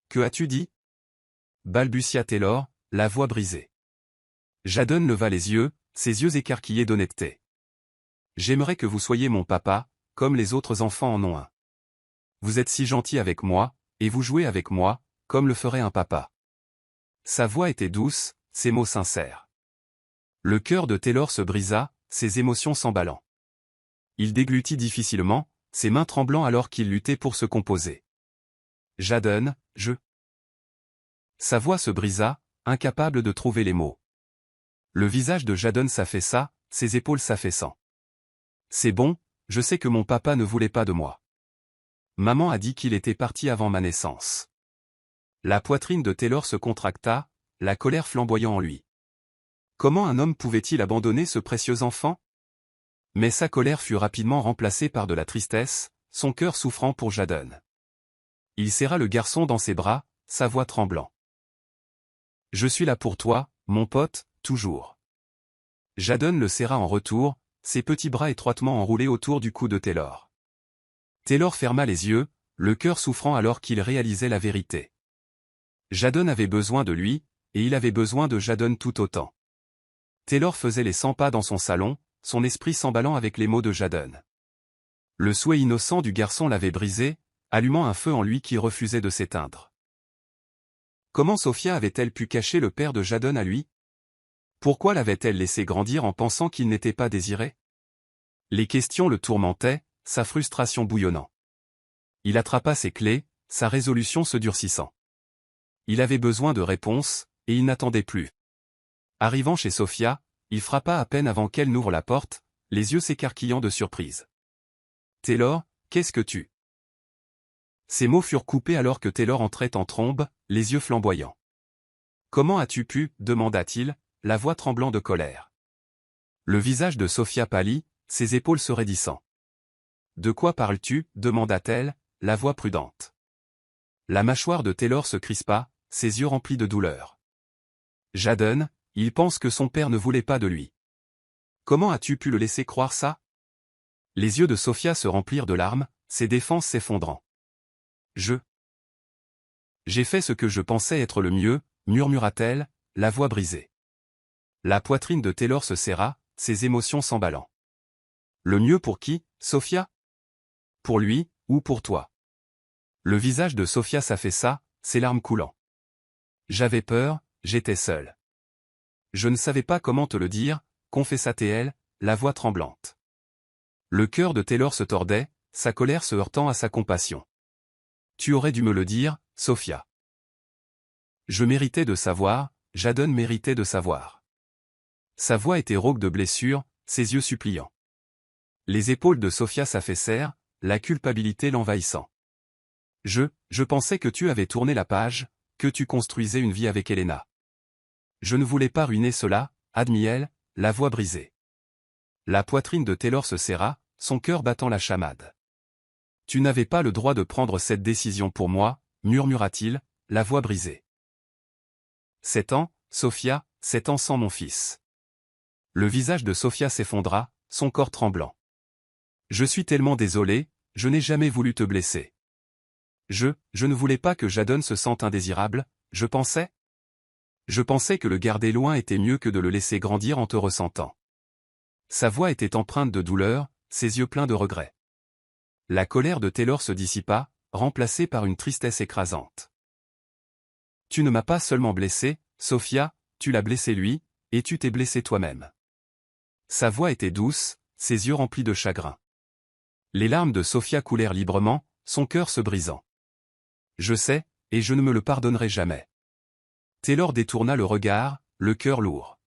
Que as-tu dit » balbutia Taylor, la voix brisée. Jadon leva les yeux, ses yeux écarquillés d'honnêteté. « J'aimerais que vous soyez mon papa, comme les autres enfants en ont un. Vous êtes si gentil avec moi, et vous jouez avec moi, comme le ferait un papa. » Sa voix était douce, ses mots sincères. Le cœur de Taylor se brisa, ses émotions s'emballant. Il déglutit difficilement, ses mains tremblant alors qu'il luttait pour se composer. Jadon, je... Sa voix se brisa, incapable de trouver les mots. Le visage de Jadon s'affaissa, ses épaules s'affaissant. C'est bon, je sais que mon papa ne voulait pas de moi. Maman a dit qu'il était parti avant ma naissance. La poitrine de Taylor se contracta, la colère flamboyant en lui. Comment un homme pouvait-il abandonner ce précieux enfant? Mais sa colère fut rapidement remplacée par de la tristesse, son cœur souffrant pour Jadon. Il serra le garçon dans ses bras, sa voix tremblant. Je suis là pour toi, mon pote, toujours. Jadon le serra en retour, ses petits bras étroitement enroulés autour du cou de Taylor. Taylor ferma les yeux, le cœur souffrant alors qu'il réalisait la vérité. Jadon avait besoin de lui, et il avait besoin de Jadon tout autant. Taylor faisait les 100 pas dans son salon, son esprit s'emballant avec les mots de Jadon. Le souhait innocent du garçon l'avait brisé, allumant un feu en lui qui refusait de s'éteindre. Comment Sophia avait-elle pu cacher le père de Jadon à lui? Pourquoi l'avait-elle laissé grandir en pensant qu'il n'était pas désiré? Les questions le tourmentaient, sa frustration bouillonnant. Il attrapa ses clés, sa résolution se durcissant. Il avait besoin de réponses, et il n'attendait plus. Arrivant chez Sophia, il frappa à peine avant qu'elle n'ouvre la porte, les yeux s'écarquillant de surprise. « Taylor, qu'est-ce que tu... » Ces mots furent coupés alors que Taylor entrait en trombe, les yeux flamboyants. « Comment as-tu pu » demanda-t-il, la voix tremblant de colère. Le visage de Sophia pâlit, ses épaules se raidissant. « De quoi parles-tu » demanda-t-elle, la voix prudente. La mâchoire de Taylor se crispa, ses yeux remplis de douleur. « Jadon, il pense que son père ne voulait pas de lui. Comment as-tu pu le laisser croire ça ?» Les yeux de Sophia se remplirent de larmes, ses défenses s'effondrant. J'ai fait ce que je pensais être le mieux, murmura-t-elle, la voix brisée. La poitrine de Taylor se serra, ses émotions s'emballant. Le mieux pour qui, Sophia? Pour lui, ou pour toi? Le visage de Sophia s'affaissa, ses larmes coulant. J'avais peur, j'étais seule. Je ne savais pas comment te le dire, confessa-t-elle, la voix tremblante. Le cœur de Taylor se tordait, sa colère se heurtant à sa compassion. Tu aurais dû me le dire, Sophia. Je méritais de savoir, Jadon méritait de savoir. Sa voix était rauque de blessures, ses yeux suppliants. Les épaules de Sophia s'affaissèrent, la culpabilité l'envahissant. Je pensais que tu avais tourné la page, que tu construisais une vie avec Elena. Je ne voulais pas ruiner cela, admit-elle, la voix brisée. La poitrine de Taylor se serra, son cœur battant la chamade. Tu n'avais pas le droit de prendre cette décision pour moi, murmura-t-il, la voix brisée. 7 ans, Sophia, 7 ans sans mon fils. Le visage de Sophia s'effondra, son corps tremblant. Je suis tellement désolé, je n'ai jamais voulu te blesser. Je ne voulais pas que Jadon se sente indésirable, je pensais que le garder loin était mieux que de le laisser grandir en te ressentant. Sa voix était empreinte de douleur, ses yeux pleins de regret. La colère de Taylor se dissipa, remplacée par une tristesse écrasante. Tu ne m'as pas seulement blessé, Sophia, tu l'as blessé lui, et tu t'es blessé toi-même. Sa voix était douce, ses yeux remplis de chagrin. Les larmes de Sophia coulèrent librement, son cœur se brisant. Je sais, et je ne me le pardonnerai jamais. Taylor détourna le regard, le cœur lourd.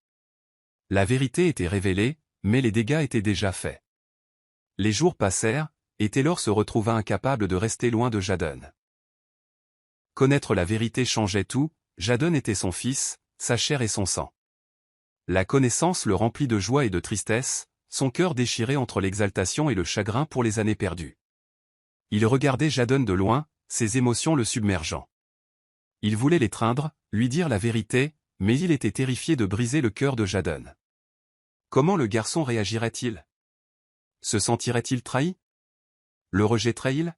La vérité était révélée, mais les dégâts étaient déjà faits. Les jours passèrent, et Taylor se retrouva incapable de rester loin de Jadon. Connaître la vérité changeait tout, Jadon était son fils, sa chair et son sang. La connaissance le remplit de joie et de tristesse, son cœur déchiré entre l'exaltation et le chagrin pour les années perdues. Il regardait Jadon de loin, ses émotions le submergeant. Il voulait l'étreindre, lui dire la vérité, mais il était terrifié de briser le cœur de Jadon. Comment le garçon réagirait-il? Se sentirait-il trahi? Le rejetterait-il?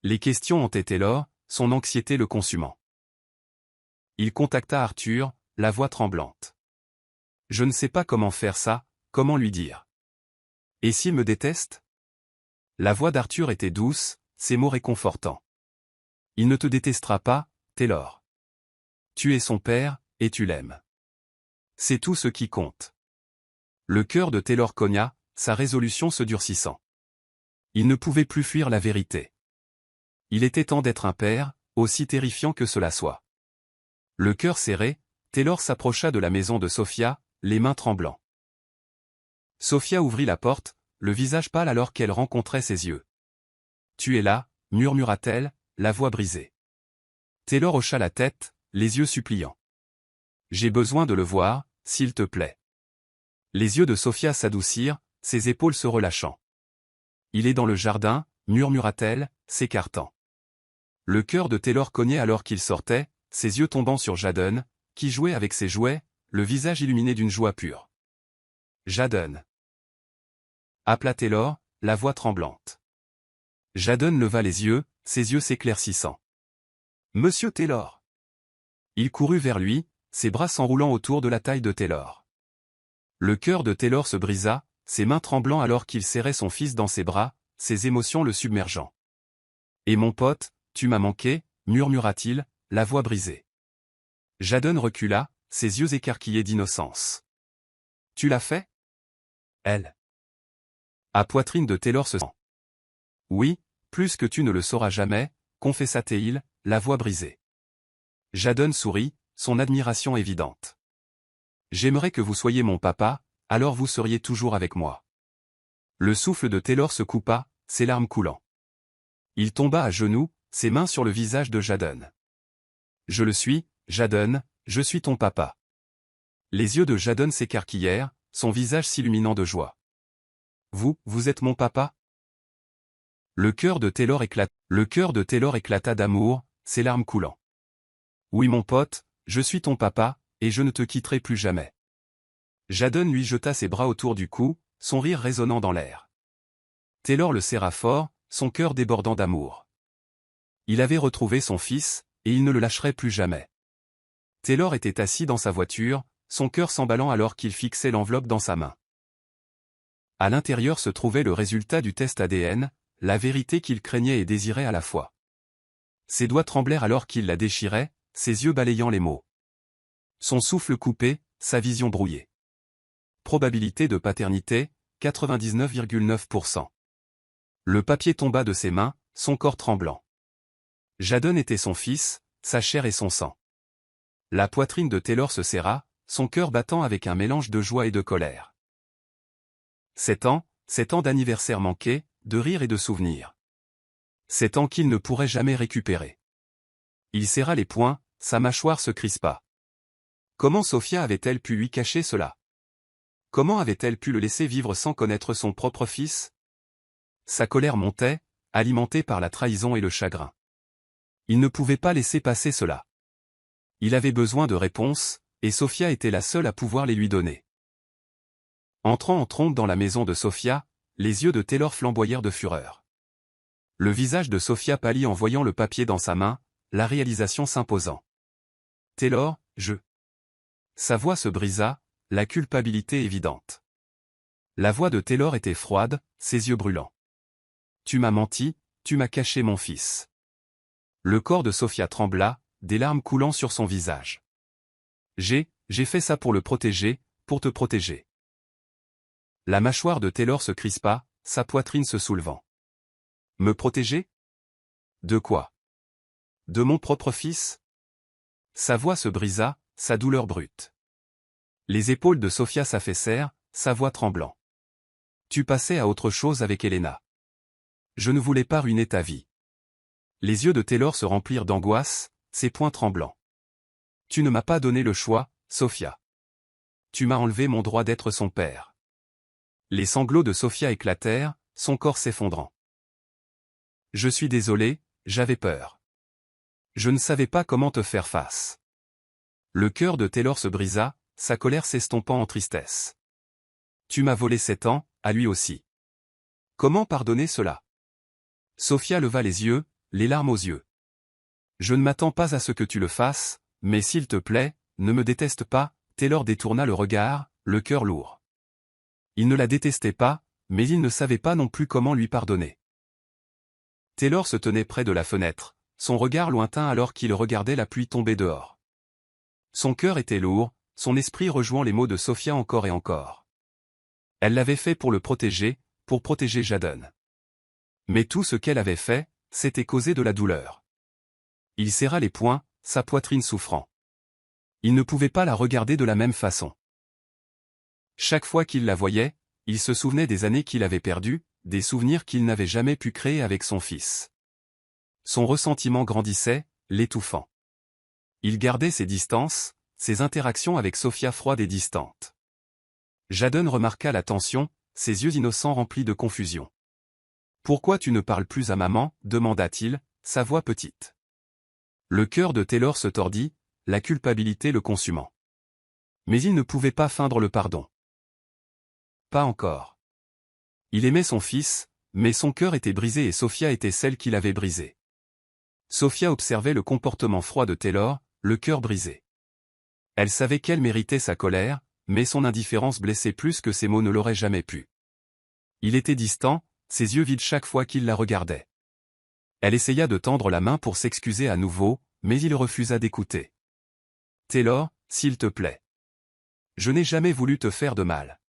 Les questions hantaient Taylor, son anxiété le consumant. Il contacta Arthur, la voix tremblante. Je ne sais pas comment faire ça, comment lui dire. Et s'il me déteste? La voix d'Arthur était douce, ses mots réconfortants. Il ne te détestera pas, Taylor. Tu es son père, et tu l'aimes. C'est tout ce qui compte. Le cœur de Taylor cogna, sa résolution se durcissant. Il ne pouvait plus fuir la vérité. Il était temps d'être un père, aussi terrifiant que cela soit. Le cœur serré, Taylor s'approcha de la maison de Sophia, les mains tremblant. Sophia ouvrit la porte, le visage pâle alors qu'elle rencontrait ses yeux. « Tu es là » murmura-t-elle, la voix brisée. Taylor hocha la tête, les yeux suppliants. « J'ai besoin de le voir, s'il te plaît. » Les yeux de Sophia s'adoucirent, ses épaules se relâchant. « Il est dans le jardin » murmura-t-elle, s'écartant. Le cœur de Taylor cognait alors qu'il sortait, ses yeux tombant sur Jadon, qui jouait avec ses jouets, le visage illuminé d'une joie pure. « Jadon » appela Taylor, la voix tremblante. Jadon leva les yeux, ses yeux s'éclaircissant. « Monsieur Taylor !» Il courut vers lui, ses bras s'enroulant autour de la taille de Taylor. Le cœur de Taylor se brisa, ses mains tremblant alors qu'il serrait son fils dans ses bras, ses émotions le submergeant. « Et mon pote, tu m'as manqué » murmura-t-il, la voix brisée. Jadon recula, ses yeux écarquillés d'innocence. « Tu l'as fait ?» Elle. À poitrine de Taylor se sent. « Oui, plus que tu ne le sauras jamais » confessa-t-il, la voix brisée. Jadon sourit, son admiration évidente. « J'aimerais que vous soyez mon papa, alors vous seriez toujours avec moi. » Le souffle de Taylor se coupa, ses larmes coulant. Il tomba à genoux, ses mains sur le visage de Jadon. « Je le suis, Jadon, je suis ton papa. » Les yeux de Jadon s'écarquillèrent, son visage s'illuminant de joie. « Vous êtes mon papa ?» Le cœur de Taylor éclata d'amour, ses larmes coulant. « Oui mon pote, je suis ton papa, et je ne te quitterai plus jamais. » Jadon lui jeta ses bras autour du cou, son rire résonnant dans l'air. Taylor le serra fort, son cœur débordant d'amour. Il avait retrouvé son fils, et il ne le lâcherait plus jamais. Taylor était assis dans sa voiture, son cœur s'emballant alors qu'il fixait l'enveloppe dans sa main. À l'intérieur se trouvait le résultat du test ADN, la vérité qu'il craignait et désirait à la fois. Ses doigts tremblèrent alors qu'il la déchirait, ses yeux balayant les mots. Son souffle coupé, sa vision brouillée. Probabilité de paternité, 99,9%. Le papier tomba de ses mains, son corps tremblant. Jadon était son fils, sa chair et son sang. La poitrine de Taylor se serra, son cœur battant avec un mélange de joie et de colère. 7 ans d'anniversaire manqué, de rire et de souvenirs. 7 ans qu'il ne pourrait jamais récupérer. Il serra les poings, sa mâchoire se crispa. Comment Sophia avait-elle pu lui cacher cela? Comment avait-elle pu le laisser vivre sans connaître son propre fils? Sa colère montait, alimentée par la trahison et le chagrin. Il ne pouvait pas laisser passer cela. Il avait besoin de réponses, et Sophia était la seule à pouvoir les lui donner. Entrant en trombe dans la maison de Sophia, les yeux de Taylor flamboyèrent de fureur. Le visage de Sophia pâlit en voyant le papier dans sa main, la réalisation s'imposant. « Taylor, je... » Sa voix se brisa, la culpabilité évidente. La voix de Taylor était froide, ses yeux brûlants. « Tu m'as menti, tu m'as caché mon fils. » Le corps de Sophia trembla, des larmes coulant sur son visage. « J'ai fait ça pour le protéger, pour te protéger. » La mâchoire de Taylor se crispa, sa poitrine se soulevant. « Me protéger? De quoi? De mon propre fils? » Sa voix se brisa, sa douleur brute. Les épaules de Sophia s'affaissèrent, sa voix tremblant. « Tu passais à autre chose avec Elena. Je ne voulais pas ruiner ta vie. » Les yeux de Taylor se remplirent d'angoisse, ses poings tremblants. « Tu ne m'as pas donné le choix, Sophia. Tu m'as enlevé mon droit d'être son père. » Les sanglots de Sophia éclatèrent, son corps s'effondrant. « Je suis désolé, j'avais peur. Je ne savais pas comment te faire face. » Le cœur de Taylor se brisa, sa colère s'estompant en tristesse. « Tu m'as volé 7 ans, à lui aussi. Comment pardonner cela? » Sophia leva les yeux, les larmes aux yeux. « Je ne m'attends pas à ce que tu le fasses, mais s'il te plaît, ne me déteste pas. » Taylor détourna le regard, le cœur lourd. Il ne la détestait pas, mais il ne savait pas non plus comment lui pardonner. Taylor se tenait près de la fenêtre, son regard lointain alors qu'il regardait la pluie tomber dehors. Son cœur était lourd, son esprit rejoint les mots de Sophia encore et encore. Elle l'avait fait pour le protéger, pour protéger Jadon. Mais tout ce qu'elle avait fait, c'était causer de la douleur. Il serra les poings, sa poitrine souffrant. Il ne pouvait pas la regarder de la même façon. Chaque fois qu'il la voyait, il se souvenait des années qu'il avait perdues, des souvenirs qu'il n'avait jamais pu créer avec son fils. Son ressentiment grandissait, l'étouffant. Il gardait ses distances, ses interactions avec Sophia froides et distantes. Jadon remarqua la tension, ses yeux innocents remplis de confusion. « Pourquoi tu ne parles plus à maman » demanda-t-il, sa voix petite. Le cœur de Taylor se tordit, la culpabilité le consumant. Mais il ne pouvait pas feindre le pardon. Pas encore. Il aimait son fils, mais son cœur était brisé et Sophia était celle qui l'avait brisé. Sophia observait le comportement froid de Taylor, le cœur brisé. Elle savait qu'elle méritait sa colère, mais son indifférence blessait plus que ses mots ne l'auraient jamais pu. Il était distant, ses yeux vides chaque fois qu'il la regardait. Elle essaya de tendre la main pour s'excuser à nouveau, mais il refusa d'écouter. « Taylor, s'il te plaît. Je n'ai jamais voulu te faire de mal. »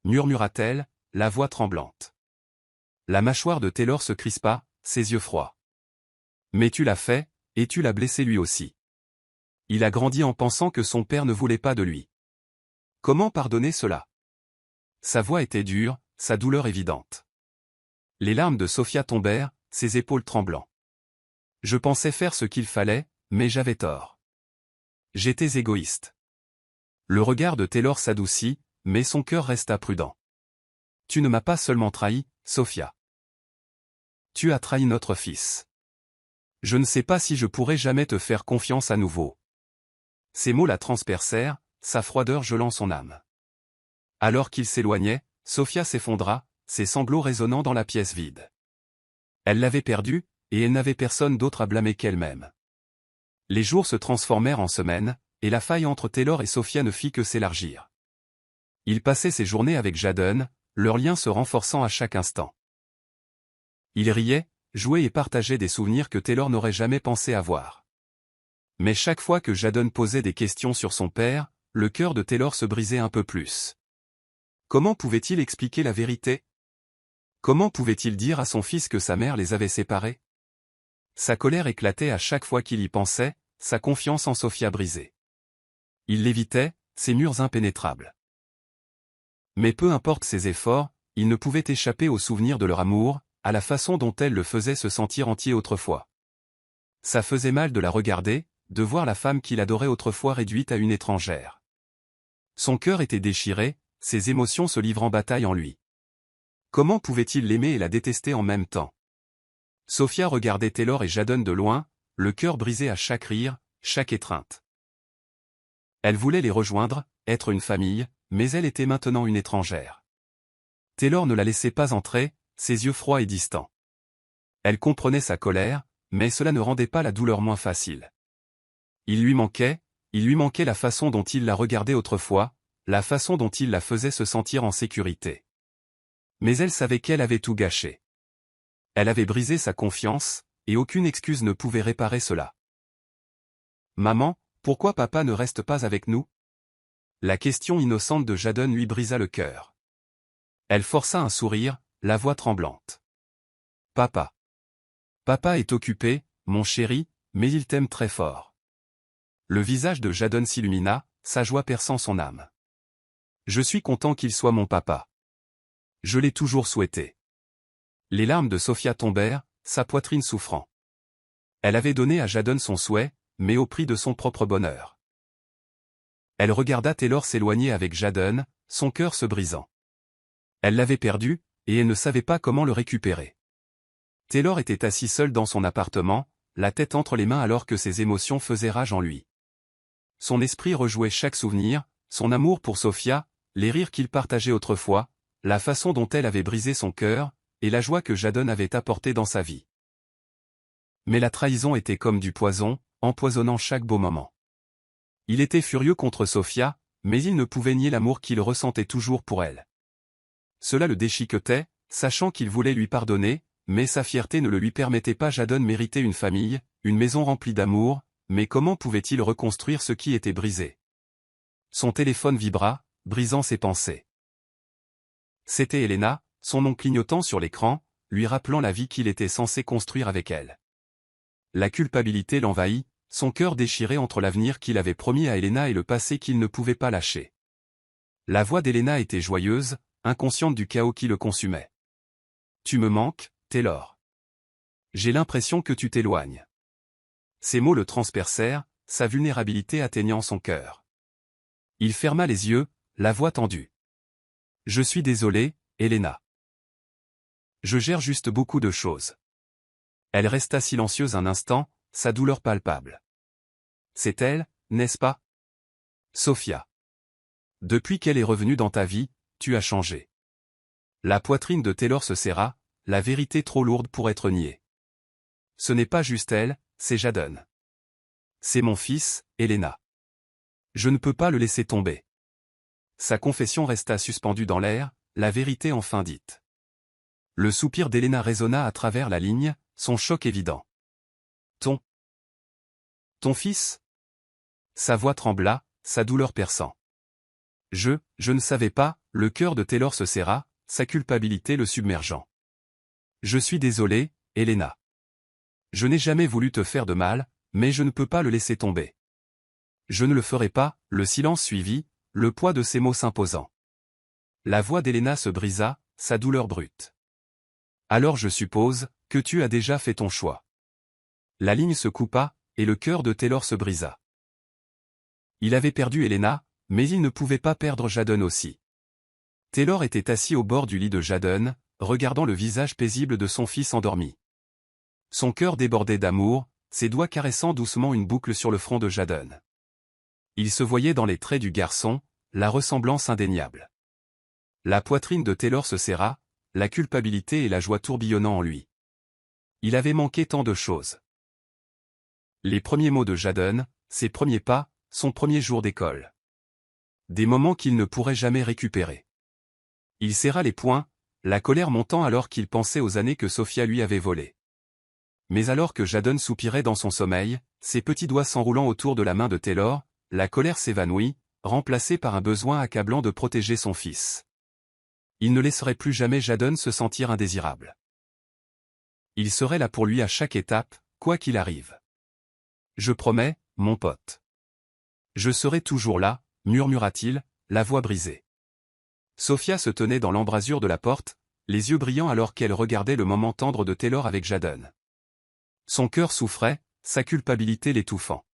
murmura-t-elle, la voix tremblante. La mâchoire de Taylor se crispa, ses yeux froids. « Mais tu l'as fait, et tu l'as blessé lui aussi. Il a grandi en pensant que son père ne voulait pas de lui. Comment pardonner cela ?» Sa voix était dure, sa douleur évidente. Les larmes de Sophia tombèrent, ses épaules tremblant. « Je pensais faire ce qu'il fallait, mais j'avais tort. J'étais égoïste. » Le regard de Taylor s'adoucit, mais son cœur resta prudent. « Tu ne m'as pas seulement trahi, Sophia. Tu as trahi notre fils. Je ne sais pas si je pourrai jamais te faire confiance à nouveau. » Ces mots la transpercèrent, sa froideur gelant son âme. Alors qu'il s'éloignait, Sophia s'effondra, ses sanglots résonnant dans la pièce vide. Elle l'avait perdu, et elle n'avait personne d'autre à blâmer qu'elle-même. Les jours se transformèrent en semaines, et la faille entre Taylor et Sophia ne fit que s'élargir. Il passait ses journées avec Jadon, leur lien se renforçant à chaque instant. Il riait, jouait et partageait des souvenirs que Taylor n'aurait jamais pensé avoir. Mais chaque fois que Jadon posait des questions sur son père, le cœur de Taylor se brisait un peu plus. Comment pouvait-il expliquer la vérité? Comment pouvait-il dire à son fils que sa mère les avait séparés? Sa colère éclatait à chaque fois qu'il y pensait, sa confiance en Sophia brisée. Il l'évitait, ses murs impénétrables. Mais peu importe ses efforts, il ne pouvait échapper au souvenir de leur amour, à la façon dont elle le faisait se sentir entier autrefois. Ça faisait mal de la regarder, de voir la femme qu'il adorait autrefois réduite à une étrangère. Son cœur était déchiré, ses émotions se livrant bataille en lui. Comment pouvait-il l'aimer et la détester en même temps? Sophia regardait Taylor et Jadon de loin, le cœur brisé à chaque rire, chaque étreinte. Elle voulait les rejoindre, être une famille, mais elle était maintenant une étrangère. Taylor ne la laissait pas entrer, ses yeux froids et distants. Elle comprenait sa colère, mais cela ne rendait pas la douleur moins facile. Il lui manquait la façon dont il la regardait autrefois, la façon dont il la faisait se sentir en sécurité. Mais elle savait qu'elle avait tout gâché. Elle avait brisé sa confiance, et aucune excuse ne pouvait réparer cela. « Maman, pourquoi papa ne reste pas avec nous ?» La question innocente de Jadon lui brisa le cœur. Elle força un sourire, la voix tremblante. « Papa. Papa est occupé, mon chéri, mais il t'aime très fort. » Le visage de Jadon s'illumina, sa joie perçant son âme. « Je suis content qu'il soit mon papa. Je l'ai toujours souhaité. » Les larmes de Sophia tombèrent, sa poitrine souffrant. Elle avait donné à Jadon son souhait, mais au prix de son propre bonheur. Elle regarda Taylor s'éloigner avec Jadon, son cœur se brisant. Elle l'avait perdu, et elle ne savait pas comment le récupérer. Taylor était assis seul dans son appartement, la tête entre les mains alors que ses émotions faisaient rage en lui. Son esprit rejouait chaque souvenir, son amour pour Sophia, les rires qu'il partageait autrefois, la façon dont elle avait brisé son cœur, et la joie que Jadon avait apportée dans sa vie. Mais la trahison était comme du poison, empoisonnant chaque beau moment. Il était furieux contre Sophia, mais il ne pouvait nier l'amour qu'il ressentait toujours pour elle. Cela le déchiquetait, sachant qu'il voulait lui pardonner, mais sa fierté ne le lui permettait pas. Jadon méritait une famille, une maison remplie d'amour, mais comment pouvait-il reconstruire ce qui était brisé? Son téléphone vibra, brisant ses pensées. C'était Elena, son nom clignotant sur l'écran, lui rappelant la vie qu'il était censé construire avec elle. La culpabilité l'envahit, son cœur déchiré entre l'avenir qu'il avait promis à Elena et le passé qu'il ne pouvait pas lâcher. La voix d'Elena était joyeuse, inconsciente du chaos qui le consumait. « Tu me manques, Taylor. J'ai l'impression que tu t'éloignes. » Ces mots le transpercèrent, sa vulnérabilité atteignant son cœur. Il ferma les yeux, la voix tendue. « Je suis désolé, Elena. Je gère juste beaucoup de choses. » Elle resta silencieuse un instant, sa douleur palpable. « C'est elle, n'est-ce pas? Sophia. Depuis qu'elle est revenue dans ta vie, tu as changé. » La poitrine de Taylor se serra, la vérité trop lourde pour être niée. « Ce n'est pas juste elle, c'est Jadon. C'est mon fils, Elena. Je ne peux pas le laisser tomber. » Sa confession resta suspendue dans l'air, la vérité enfin dite. Le soupir d'Elena résonna à travers la ligne, son choc évident. « Ton fils ?» Sa voix trembla, sa douleur perçant. « Je ne savais pas », le cœur de Taylor se serra, sa culpabilité le submergeant. « Je suis désolé, Elena. Je n'ai jamais voulu te faire de mal, mais je ne peux pas le laisser tomber. » « Je ne le ferai pas », le silence suivit, le poids de ses mots s'imposant. La voix d'Elena se brisa, sa douleur brute. « Alors je suppose que tu as déjà fait ton choix. » La ligne se coupa, et le cœur de Taylor se brisa. Il avait perdu Elena, mais il ne pouvait pas perdre Jadon aussi. Taylor était assis au bord du lit de Jadon, regardant le visage paisible de son fils endormi. Son cœur débordait d'amour, ses doigts caressant doucement une boucle sur le front de Jadon. Il se voyait dans les traits du garçon, la ressemblance indéniable. La poitrine de Taylor se serra, la culpabilité et la joie tourbillonnant en lui. Il avait manqué tant de choses. Les premiers mots de Jadon, ses premiers pas, son premier jour d'école. Des moments qu'il ne pourrait jamais récupérer. Il serra les poings, la colère montant alors qu'il pensait aux années que Sophia lui avait volées. Mais alors que Jadon soupirait dans son sommeil, ses petits doigts s'enroulant autour de la main de Taylor, la colère s'évanouit, remplacée par un besoin accablant de protéger son fils. Il ne laisserait plus jamais Jadon se sentir indésirable. Il serait là pour lui à chaque étape, quoi qu'il arrive. « Je promets, mon pote. Je serai toujours là », murmura-t-il, la voix brisée. Sophia se tenait dans l'embrasure de la porte, les yeux brillants alors qu'elle regardait le moment tendre de Taylor avec Jadon. Son cœur souffrait, sa culpabilité l'étouffant.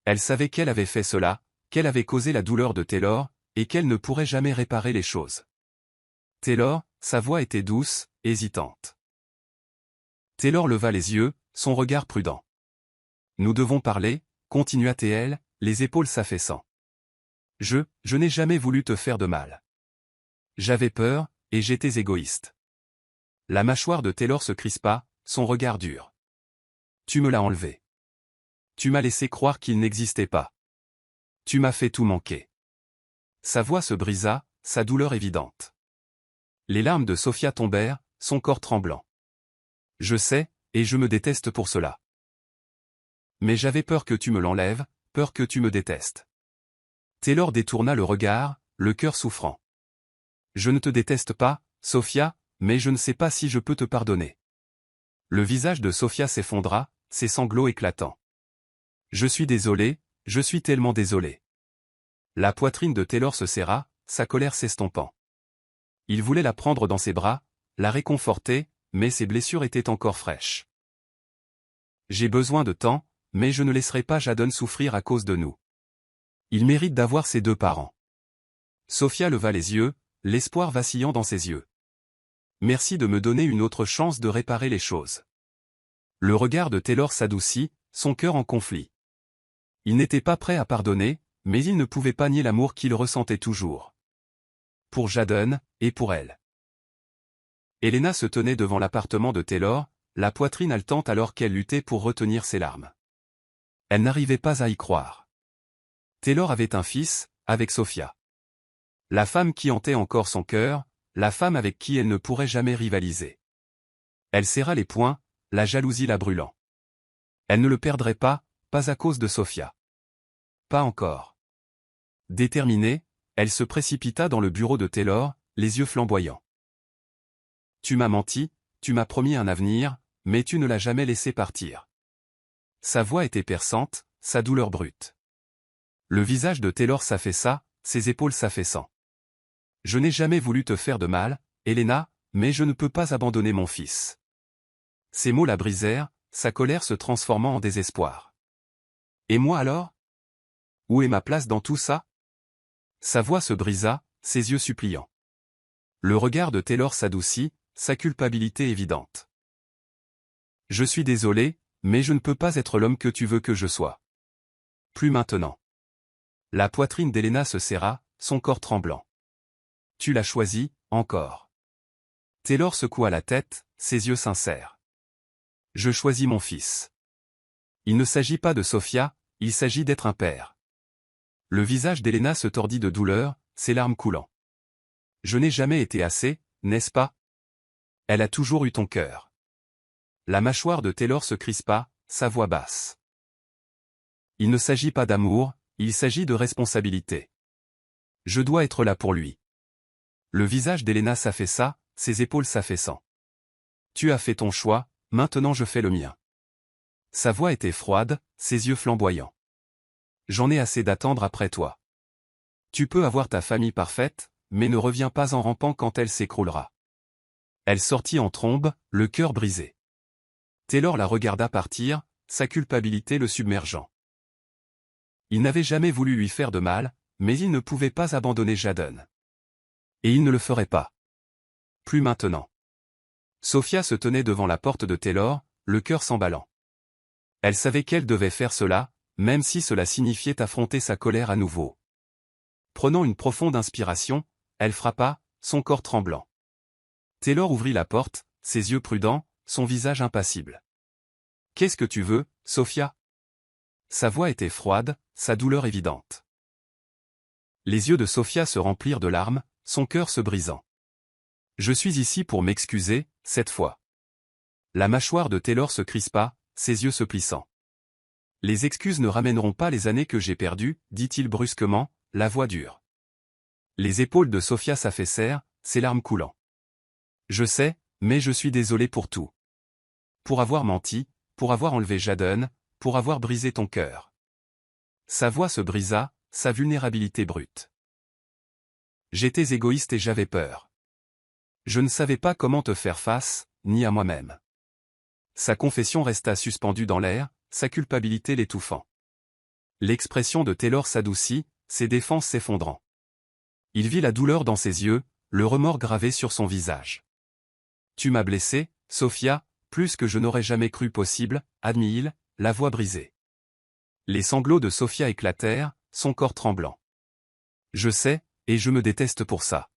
Elle savait qu'elle avait fait cela, qu'elle avait causé la douleur de Taylor, et qu'elle ne pourrait jamais réparer les choses. Taylor, sa voix était douce, hésitante. Taylor leva les yeux, son regard prudent. « Nous devons parler », continua-t-elle, les épaules s'affaissant. « Je n'ai jamais voulu te faire de mal. J'avais peur, et j'étais égoïste. » La mâchoire de Taylor se crispa, son regard dur. « Tu me l'as enlevé. Tu m'as laissé croire qu'il n'existait pas. Tu m'as fait tout manquer. » Sa voix se brisa, sa douleur évidente. Les larmes de Sophia tombèrent, son corps tremblant. « Je sais, et je me déteste pour cela. Mais j'avais peur que tu me l'enlèves, peur que tu me détestes. » Taylor détourna le regard, le cœur souffrant. « Je ne te déteste pas, Sophia, mais je ne sais pas si je peux te pardonner. » Le visage de Sophia s'effondra, ses sanglots éclatants. « Je suis désolé, je suis tellement désolé. » La poitrine de Taylor se serra, sa colère s'estompant. Il voulait la prendre dans ses bras, la réconforter, mais ses blessures étaient encore fraîches. « J'ai besoin de temps, mais je ne laisserai pas Jadon souffrir à cause de nous. Il mérite d'avoir ses deux parents. » Sophia leva les yeux, l'espoir vacillant dans ses yeux. « Merci de me donner une autre chance de réparer les choses. » Le regard de Taylor s'adoucit, son cœur en conflit. Il n'était pas prêt à pardonner, mais il ne pouvait pas nier l'amour qu'il ressentait toujours. Pour Jadon, et pour elle. Elena se tenait devant l'appartement de Taylor, la poitrine haletante alors qu'elle luttait pour retenir ses larmes. Elle n'arrivait pas à y croire. Taylor avait un fils, avec Sophia. La femme qui hantait encore son cœur, la femme avec qui elle ne pourrait jamais rivaliser. Elle serra les poings, la jalousie la brûlant. Elle ne le perdrait pas à cause de Sophia. Pas encore. Déterminée, elle se précipita dans le bureau de Taylor, les yeux flamboyants. Tu m'as menti, tu m'as promis un avenir, mais tu ne l'as jamais laissé partir. Sa voix était perçante, sa douleur brute. Le visage de Taylor s'affaissa, ses épaules s'affaissant. Je n'ai jamais voulu te faire de mal, Helena, mais je ne peux pas abandonner mon fils. Ces mots la brisèrent, sa colère se transformant en désespoir. Et moi alors? Où est ma place dans tout ça? Sa voix se brisa, ses yeux suppliants. Le regard de Taylor s'adoucit, sa culpabilité évidente. Je suis désolé, mais je ne peux pas être l'homme que tu veux que je sois. Plus maintenant. La poitrine d'Helena se serra, son corps tremblant. Tu l'as choisi, encore. Taylor secoua la tête, ses yeux sincères. Je choisis mon fils. Il ne s'agit pas de Sophia, il s'agit d'être un père. Le visage d'Helena se tordit de douleur, ses larmes coulant. Je n'ai jamais été assez, n'est-ce pas? Elle a toujours eu ton cœur. La mâchoire de Taylor se crispa, sa voix basse. Il ne s'agit pas d'amour, il s'agit de responsabilité. Je dois être là pour lui. Le visage d'Helena s'affaissa, ses épaules s'affaissant. Tu as fait ton choix, maintenant je fais le mien. Sa voix était froide, ses yeux flamboyants. J'en ai assez d'attendre après toi. Tu peux avoir ta famille parfaite, mais ne reviens pas en rampant quand elle s'écroulera. Elle sortit en trombe, le cœur brisé. Taylor la regarda partir, sa culpabilité le submergeant. Il n'avait jamais voulu lui faire de mal, mais il ne pouvait pas abandonner Jadon. Et il ne le ferait pas. Plus maintenant. Sophia se tenait devant la porte de Taylor, le cœur s'emballant. Elle savait qu'elle devait faire cela, même si cela signifiait affronter sa colère à nouveau. Prenant une profonde inspiration, elle frappa, son corps tremblant. Taylor ouvrit la porte, ses yeux prudents, son visage impassible. « Qu'est-ce que tu veux, Sophia ?» Sa voix était froide, sa douleur évidente. Les yeux de Sophia se remplirent de larmes, son cœur se brisant. « Je suis ici pour m'excuser, cette fois. » La mâchoire de Taylor se crispa, ses yeux se plissant. « Les excuses ne ramèneront pas les années que j'ai perdues, dit-il brusquement, la voix dure. Les épaules de Sophia s'affaissèrent, ses larmes coulant. « Je sais, mais je suis désolé pour tout. Pour avoir menti, pour avoir enlevé Jadon, pour avoir brisé ton cœur. » Sa voix se brisa, sa vulnérabilité brute. « J'étais égoïste et j'avais peur. Je ne savais pas comment te faire face, ni à moi-même. » Sa confession resta suspendue dans l'air, sa culpabilité l'étouffant. L'expression de Taylor s'adoucit, ses défenses s'effondrant. Il vit la douleur dans ses yeux, le remords gravé sur son visage. « Tu m'as blessé, Sophia, plus que je n'aurais jamais cru possible, » admit-il, la voix brisée. Les sanglots de Sophia éclatèrent, son corps tremblant. « Je sais, et je me déteste pour ça.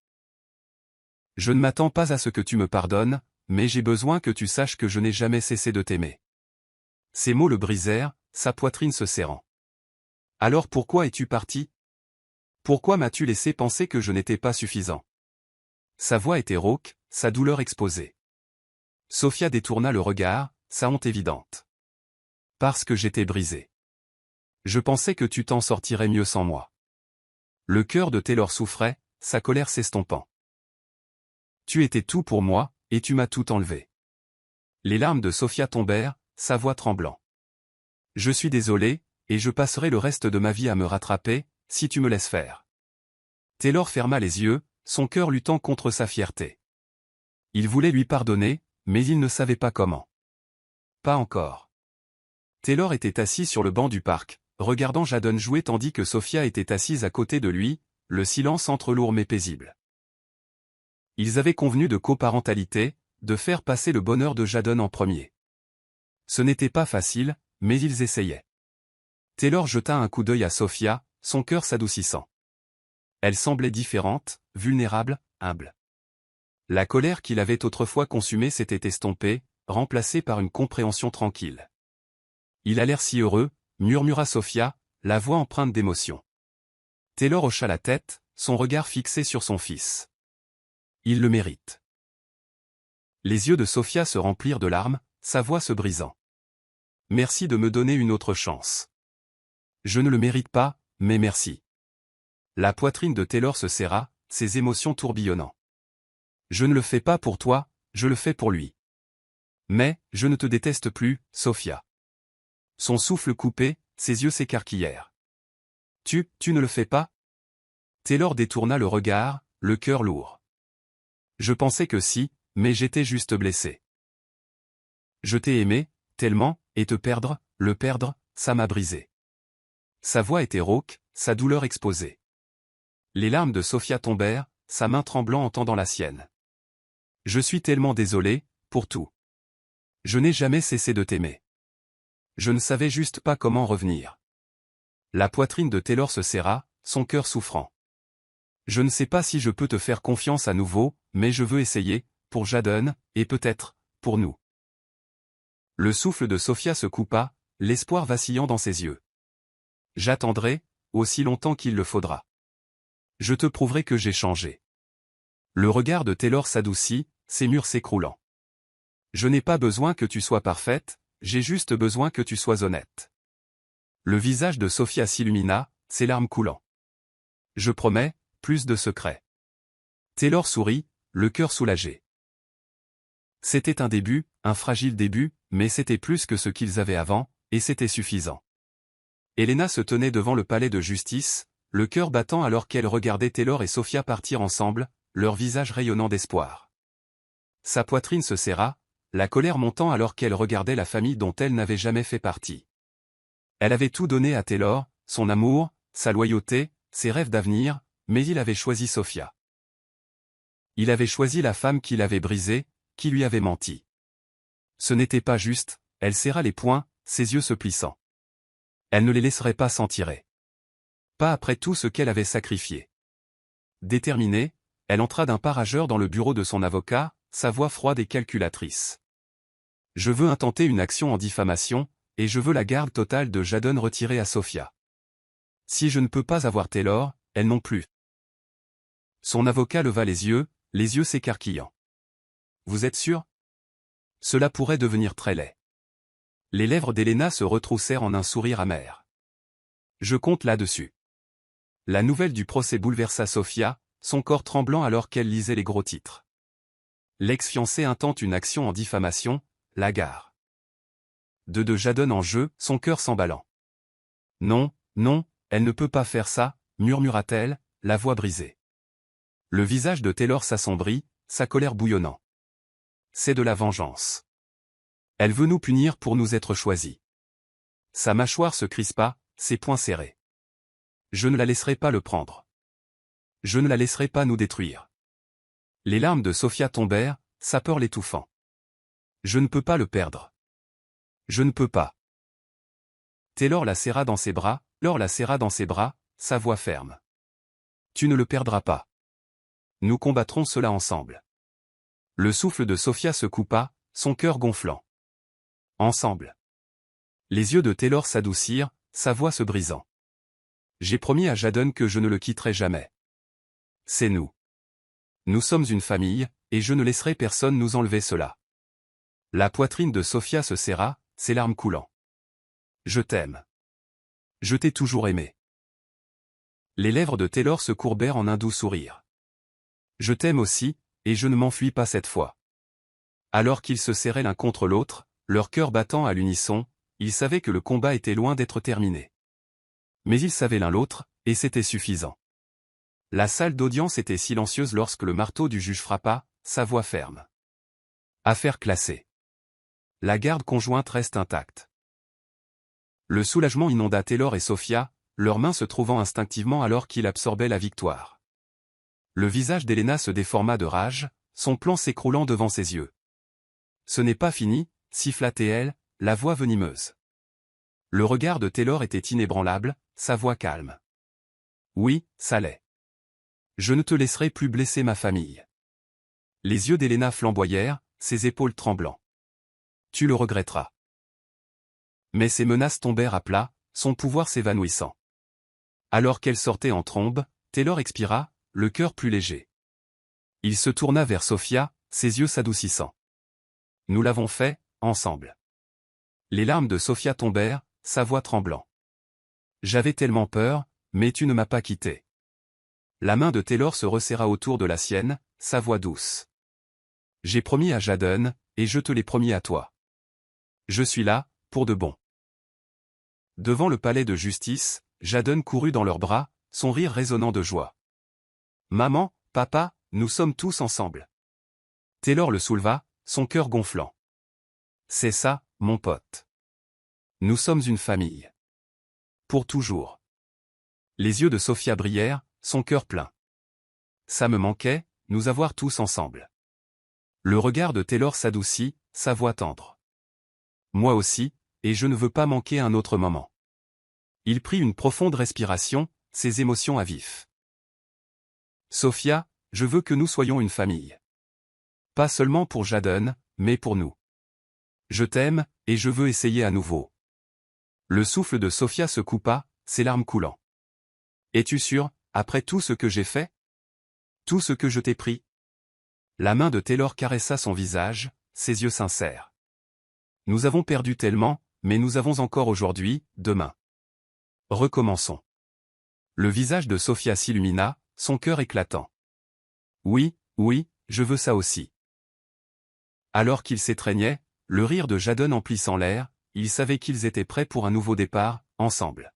Je ne m'attends pas à ce que tu me pardonnes, mais j'ai besoin que tu saches que je n'ai jamais cessé de t'aimer. » Ces mots le brisèrent, sa poitrine se serrant. « Alors pourquoi es-tu parti? Pourquoi m'as-tu laissé penser que je n'étais pas suffisant? » Sa voix était rauque, sa douleur exposée. Sophia détourna le regard, sa honte évidente. « Parce que j'étais brisé. Je pensais que tu t'en sortirais mieux sans moi. » Le cœur de Taylor souffrait, sa colère s'estompant. « Tu étais tout pour moi, et tu m'as tout enlevé. » Les larmes de Sophia tombèrent, sa voix tremblant. « Je suis désolé, et je passerai le reste de ma vie à me rattraper, si tu me laisses faire. » Taylor ferma les yeux, son cœur luttant contre sa fierté. Il voulait lui pardonner, mais il ne savait pas comment. Pas encore. Taylor était assis sur le banc du parc, regardant Jadon jouer tandis que Sophia était assise à côté de lui, le silence entre lourd mais paisible. Ils avaient convenu de coparentalité, de faire passer le bonheur de Jadon en premier. Ce n'était pas facile, mais ils essayaient. Taylor jeta un coup d'œil à Sophia, son cœur s'adoucissant. Elle semblait différente, vulnérable, humble. La colère qu'il avait autrefois consumée s'était estompée, remplacée par une compréhension tranquille. Il a l'air si heureux, murmura Sophia, la voix empreinte d'émotion. Taylor hocha la tête, son regard fixé sur son fils. Il le mérite. Les yeux de Sophia se remplirent de larmes, sa voix se brisant. Merci de me donner une autre chance. Je ne le mérite pas, mais merci. La poitrine de Taylor se serra, ses émotions tourbillonnant. Je ne le fais pas pour toi, je le fais pour lui. Mais, je ne te déteste plus, Sophia. Son souffle coupé, ses yeux s'écarquillèrent. Tu ne le fais pas? Taylor détourna le regard, le cœur lourd. Je pensais que si, mais j'étais juste blessé. Je t'ai aimé, tellement, et te perdre, le perdre, ça m'a brisé. Sa voix était rauque, sa douleur exposée. Les larmes de Sophia tombèrent, sa main tremblant en tendant la sienne. Je suis tellement désolé, pour tout. Je n'ai jamais cessé de t'aimer. Je ne savais juste pas comment revenir. La poitrine de Taylor se serra, son cœur souffrant. Je ne sais pas si je peux te faire confiance à nouveau, mais je veux essayer, pour Jadon, et peut-être, pour nous. Le souffle de Sophia se coupa, l'espoir vacillant dans ses yeux. J'attendrai, aussi longtemps qu'il le faudra. Je te prouverai que j'ai changé. Le regard de Taylor s'adoucit, ses murs s'écroulant. Je n'ai pas besoin que tu sois parfaite, j'ai juste besoin que tu sois honnête. Le visage de Sophia s'illumina, ses larmes coulant. Je promets, plus de secrets. Taylor sourit, le cœur soulagé. C'était un début, un fragile début, mais c'était plus que ce qu'ils avaient avant, et c'était suffisant. Helena se tenait devant le palais de justice, le cœur battant alors qu'elle regardait Taylor et Sophia partir ensemble, leur visage rayonnant d'espoir. Sa poitrine se serra, la colère montant alors qu'elle regardait la famille dont elle n'avait jamais fait partie. Elle avait tout donné à Taylor, son amour, sa loyauté, ses rêves d'avenir, mais il avait choisi Sophia. Il avait choisi la femme qui l'avait brisé, qui lui avait menti. Ce n'était pas juste, elle serra les poings, ses yeux se plissant. Elle ne les laisserait pas s'en tirer. Pas après tout ce qu'elle avait sacrifié. Déterminée, elle entra d'un pas rageur dans le bureau de son avocat, sa voix froide et calculatrice. Je veux intenter une action en diffamation, et je veux la garde totale de Jadon retirée à Sophia. Si je ne peux pas avoir Taylor, elle non plus. Son avocat leva les yeux s'écarquillant. Vous êtes sûr? Cela pourrait devenir très laid. Les lèvres d'Helena se retroussèrent en un sourire amer. Je compte là-dessus. La nouvelle du procès bouleversa Sophia, son corps tremblant alors qu'elle lisait les gros titres. L'ex-fiancé intente une action en diffamation, la gare. De Jadon en jeu, son cœur s'emballant. Non, non, elle ne peut pas faire ça, murmura-t-elle, la voix brisée. Le visage de Taylor s'assombrit, sa colère bouillonnant. C'est de la vengeance. Elle veut nous punir pour nous être choisis. Sa mâchoire se crispa, ses poings serrés. Je ne la laisserai pas le prendre. Je ne la laisserai pas nous détruire. Les larmes de Sophia tombèrent, sa peur l'étouffant. Je ne peux pas le perdre. Je ne peux pas. Taylor la serra dans ses bras, sa voix ferme. Tu ne le perdras pas. Nous combattrons cela ensemble. Le souffle de Sophia se coupa, son cœur gonflant. Ensemble. Les yeux de Taylor s'adoucirent, sa voix se brisant. J'ai promis à Jadon que je ne le quitterai jamais. C'est nous. Nous sommes une famille, et je ne laisserai personne nous enlever cela. La poitrine de Sophia se serra, ses larmes coulant. Je t'aime. Je t'ai toujours aimé. Les lèvres de Taylor se courbèrent en un doux sourire. Je t'aime aussi, et je ne m'enfuis pas cette fois. Alors qu'ils se serraient l'un contre l'autre, leur cœur battant à l'unisson, ils savaient que le combat était loin d'être terminé. Mais ils savaient l'un l'autre, et c'était suffisant. La salle d'audience était silencieuse lorsque le marteau du juge frappa, sa voix ferme. Affaire classée. La garde conjointe reste intacte. Le soulagement inonda Taylor et Sophia, leurs mains se trouvant instinctivement alors qu'il absorbait la victoire. Le visage d'Helena se déforma de rage, son plan s'écroulant devant ses yeux. Ce n'est pas fini, siffla-t-elle, la voix venimeuse. Le regard de Taylor était inébranlable, sa voix calme. Oui, ça l'est. Je ne te laisserai plus blesser ma famille. Les yeux d'Helena flamboyèrent, ses épaules tremblant. Tu le regretteras. Mais ses menaces tombèrent à plat, son pouvoir s'évanouissant. Alors qu'elle sortait en trombe, Taylor expira, le cœur plus léger. Il se tourna vers Sophia, ses yeux s'adoucissant. Nous l'avons fait, ensemble. Les larmes de Sophia tombèrent, sa voix tremblant. J'avais tellement peur, mais tu ne m'as pas quitté. La main de Taylor se resserra autour de la sienne, sa voix douce. J'ai promis à Jadon, et je te l'ai promis à toi. Je suis là, pour de bon. Devant le palais de justice, Jadon courut dans leurs bras, son rire résonnant de joie. Maman, papa, nous sommes tous ensemble. Taylor le souleva, son cœur gonflant. C'est ça, mon pote. Nous sommes une famille. Pour toujours. Les yeux de Sophia brillèrent, son cœur plein. Ça me manquait, nous avoir tous ensemble. Le regard de Taylor s'adoucit, sa voix tendre. Moi aussi, et je ne veux pas manquer un autre moment. Il prit une profonde respiration, ses émotions à vif. Sophia, je veux que nous soyons une famille. Pas seulement pour Jadon, mais pour nous. Je t'aime, et je veux essayer à nouveau. Le souffle de Sophia se coupa, ses larmes coulant. Es-tu sûr, après tout ce que j'ai fait? Tout ce que je t'ai pris? La main de Taylor caressa son visage, ses yeux sincères. Nous avons perdu tellement, mais nous avons encore aujourd'hui, demain. Recommençons. Le visage de Sophia s'illumina, son cœur éclatant. Oui, oui, je veux ça aussi. Alors qu'ils s'étreignaient, le rire de Jadon emplissant l'air, ils savaient qu'ils étaient prêts pour un nouveau départ, ensemble.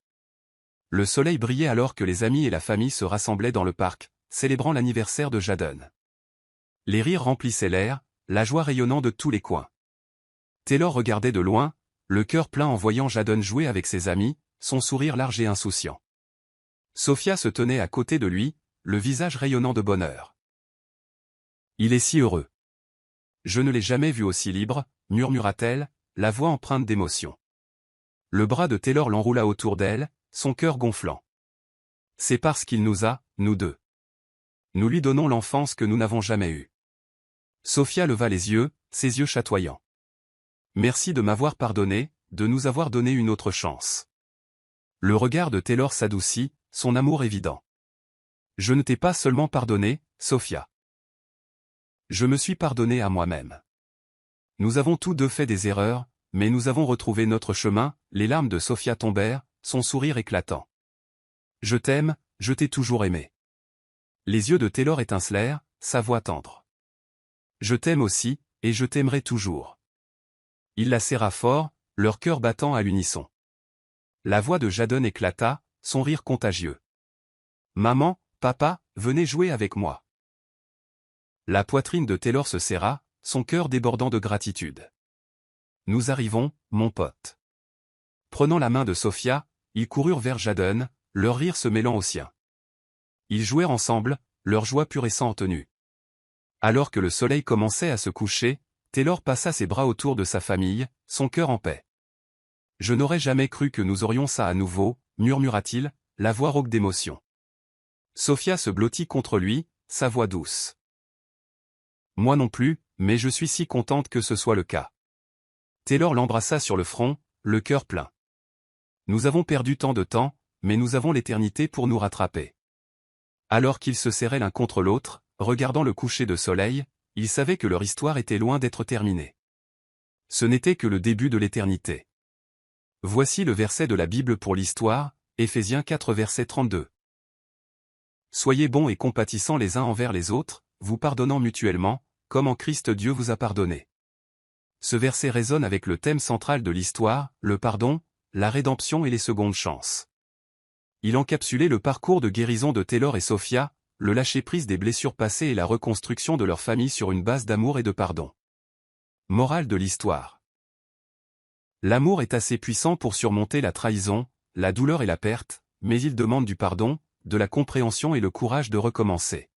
Le soleil brillait alors que les amis et la famille se rassemblaient dans le parc, célébrant l'anniversaire de Jadon. Les rires remplissaient l'air, la joie rayonnant de tous les coins. Taylor regardait de loin, le cœur plein en voyant Jadon jouer avec ses amis, son sourire large et insouciant. Sophia se tenait à côté de lui, le visage rayonnant de bonheur. Il est si heureux. Je ne l'ai jamais vu aussi libre, murmura-t-elle, la voix empreinte d'émotion. Le bras de Taylor l'enroula autour d'elle, son cœur gonflant. C'est parce qu'il nous a, nous deux. Nous lui donnons l'enfance que nous n'avons jamais eue. Sophia leva les yeux, ses yeux chatoyants. Merci de m'avoir pardonné, de nous avoir donné une autre chance. Le regard de Taylor s'adoucit, son amour évident. Je ne t'ai pas seulement pardonné, Sophia. Je me suis pardonné à moi-même. Nous avons tous deux fait des erreurs, mais nous avons retrouvé notre chemin, les larmes de Sophia tombèrent, son sourire éclatant. Je t'aime, je t'ai toujours aimé. Les yeux de Taylor étincelèrent, sa voix tendre. Je t'aime aussi, et je t'aimerai toujours. Il la serra fort, leur cœur battant à l'unisson. La voix de Jadon éclata, son rire contagieux. Maman, papa, venez jouer avec moi. La poitrine de Taylor se serra, son cœur débordant de gratitude. Nous arrivons, mon pote. Prenant la main de Sophia, ils coururent vers Jadon, leur rire se mêlant au sien. Ils jouèrent ensemble, leur joie pure et sans tenue. Alors que le soleil commençait à se coucher, Taylor passa ses bras autour de sa famille, son cœur en paix. Je n'aurais jamais cru que nous aurions ça à nouveau, murmura-t-il, la voix rauque d'émotion. Sophia se blottit contre lui, sa voix douce. Moi non plus, mais je suis si contente que ce soit le cas. Taylor l'embrassa sur le front, le cœur plein. Nous avons perdu tant de temps, mais nous avons l'éternité pour nous rattraper. Alors qu'ils se serraient l'un contre l'autre, regardant le coucher de soleil, ils savaient que leur histoire était loin d'être terminée. Ce n'était que le début de l'éternité. Voici le verset de la Bible pour l'histoire, Éphésiens 4 verset 32. Soyez bons et compatissants les uns envers les autres, vous pardonnant mutuellement, comme en Christ Dieu vous a pardonné. Ce verset résonne avec le thème central de l'histoire, le pardon, la rédemption et les secondes chances. Il encapsulait le parcours de guérison de Taylor et Sophia, le lâcher-prise des blessures passées et la reconstruction de leur famille sur une base d'amour et de pardon. Morale de l'histoire. L'amour est assez puissant pour surmonter la trahison, la douleur et la perte, mais il demande du pardon, de la compréhension et le courage de recommencer.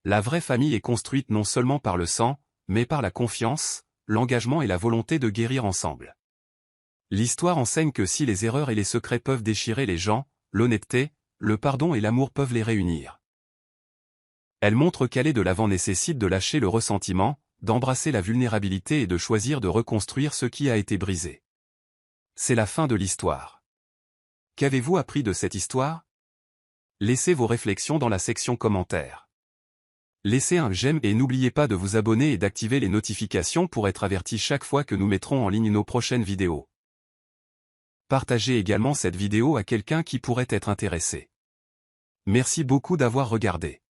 La vraie famille est construite non seulement par le sang, mais par la confiance, l'engagement et la volonté de guérir ensemble. L'histoire enseigne que si les erreurs et les secrets peuvent déchirer les gens, l'honnêteté, le pardon et l'amour peuvent les réunir. Elle montre qu'aller de l'avant nécessite de lâcher le ressentiment, d'embrasser la vulnérabilité et de choisir de reconstruire ce qui a été brisé. C'est la fin de l'histoire. Qu'avez-vous appris de cette histoire? Laissez vos réflexions dans la section commentaires. Laissez un j'aime et n'oubliez pas de vous abonner et d'activer les notifications pour être averti chaque fois que nous mettrons en ligne nos prochaines vidéos. Partagez également cette vidéo à quelqu'un qui pourrait être intéressé. Merci beaucoup d'avoir regardé.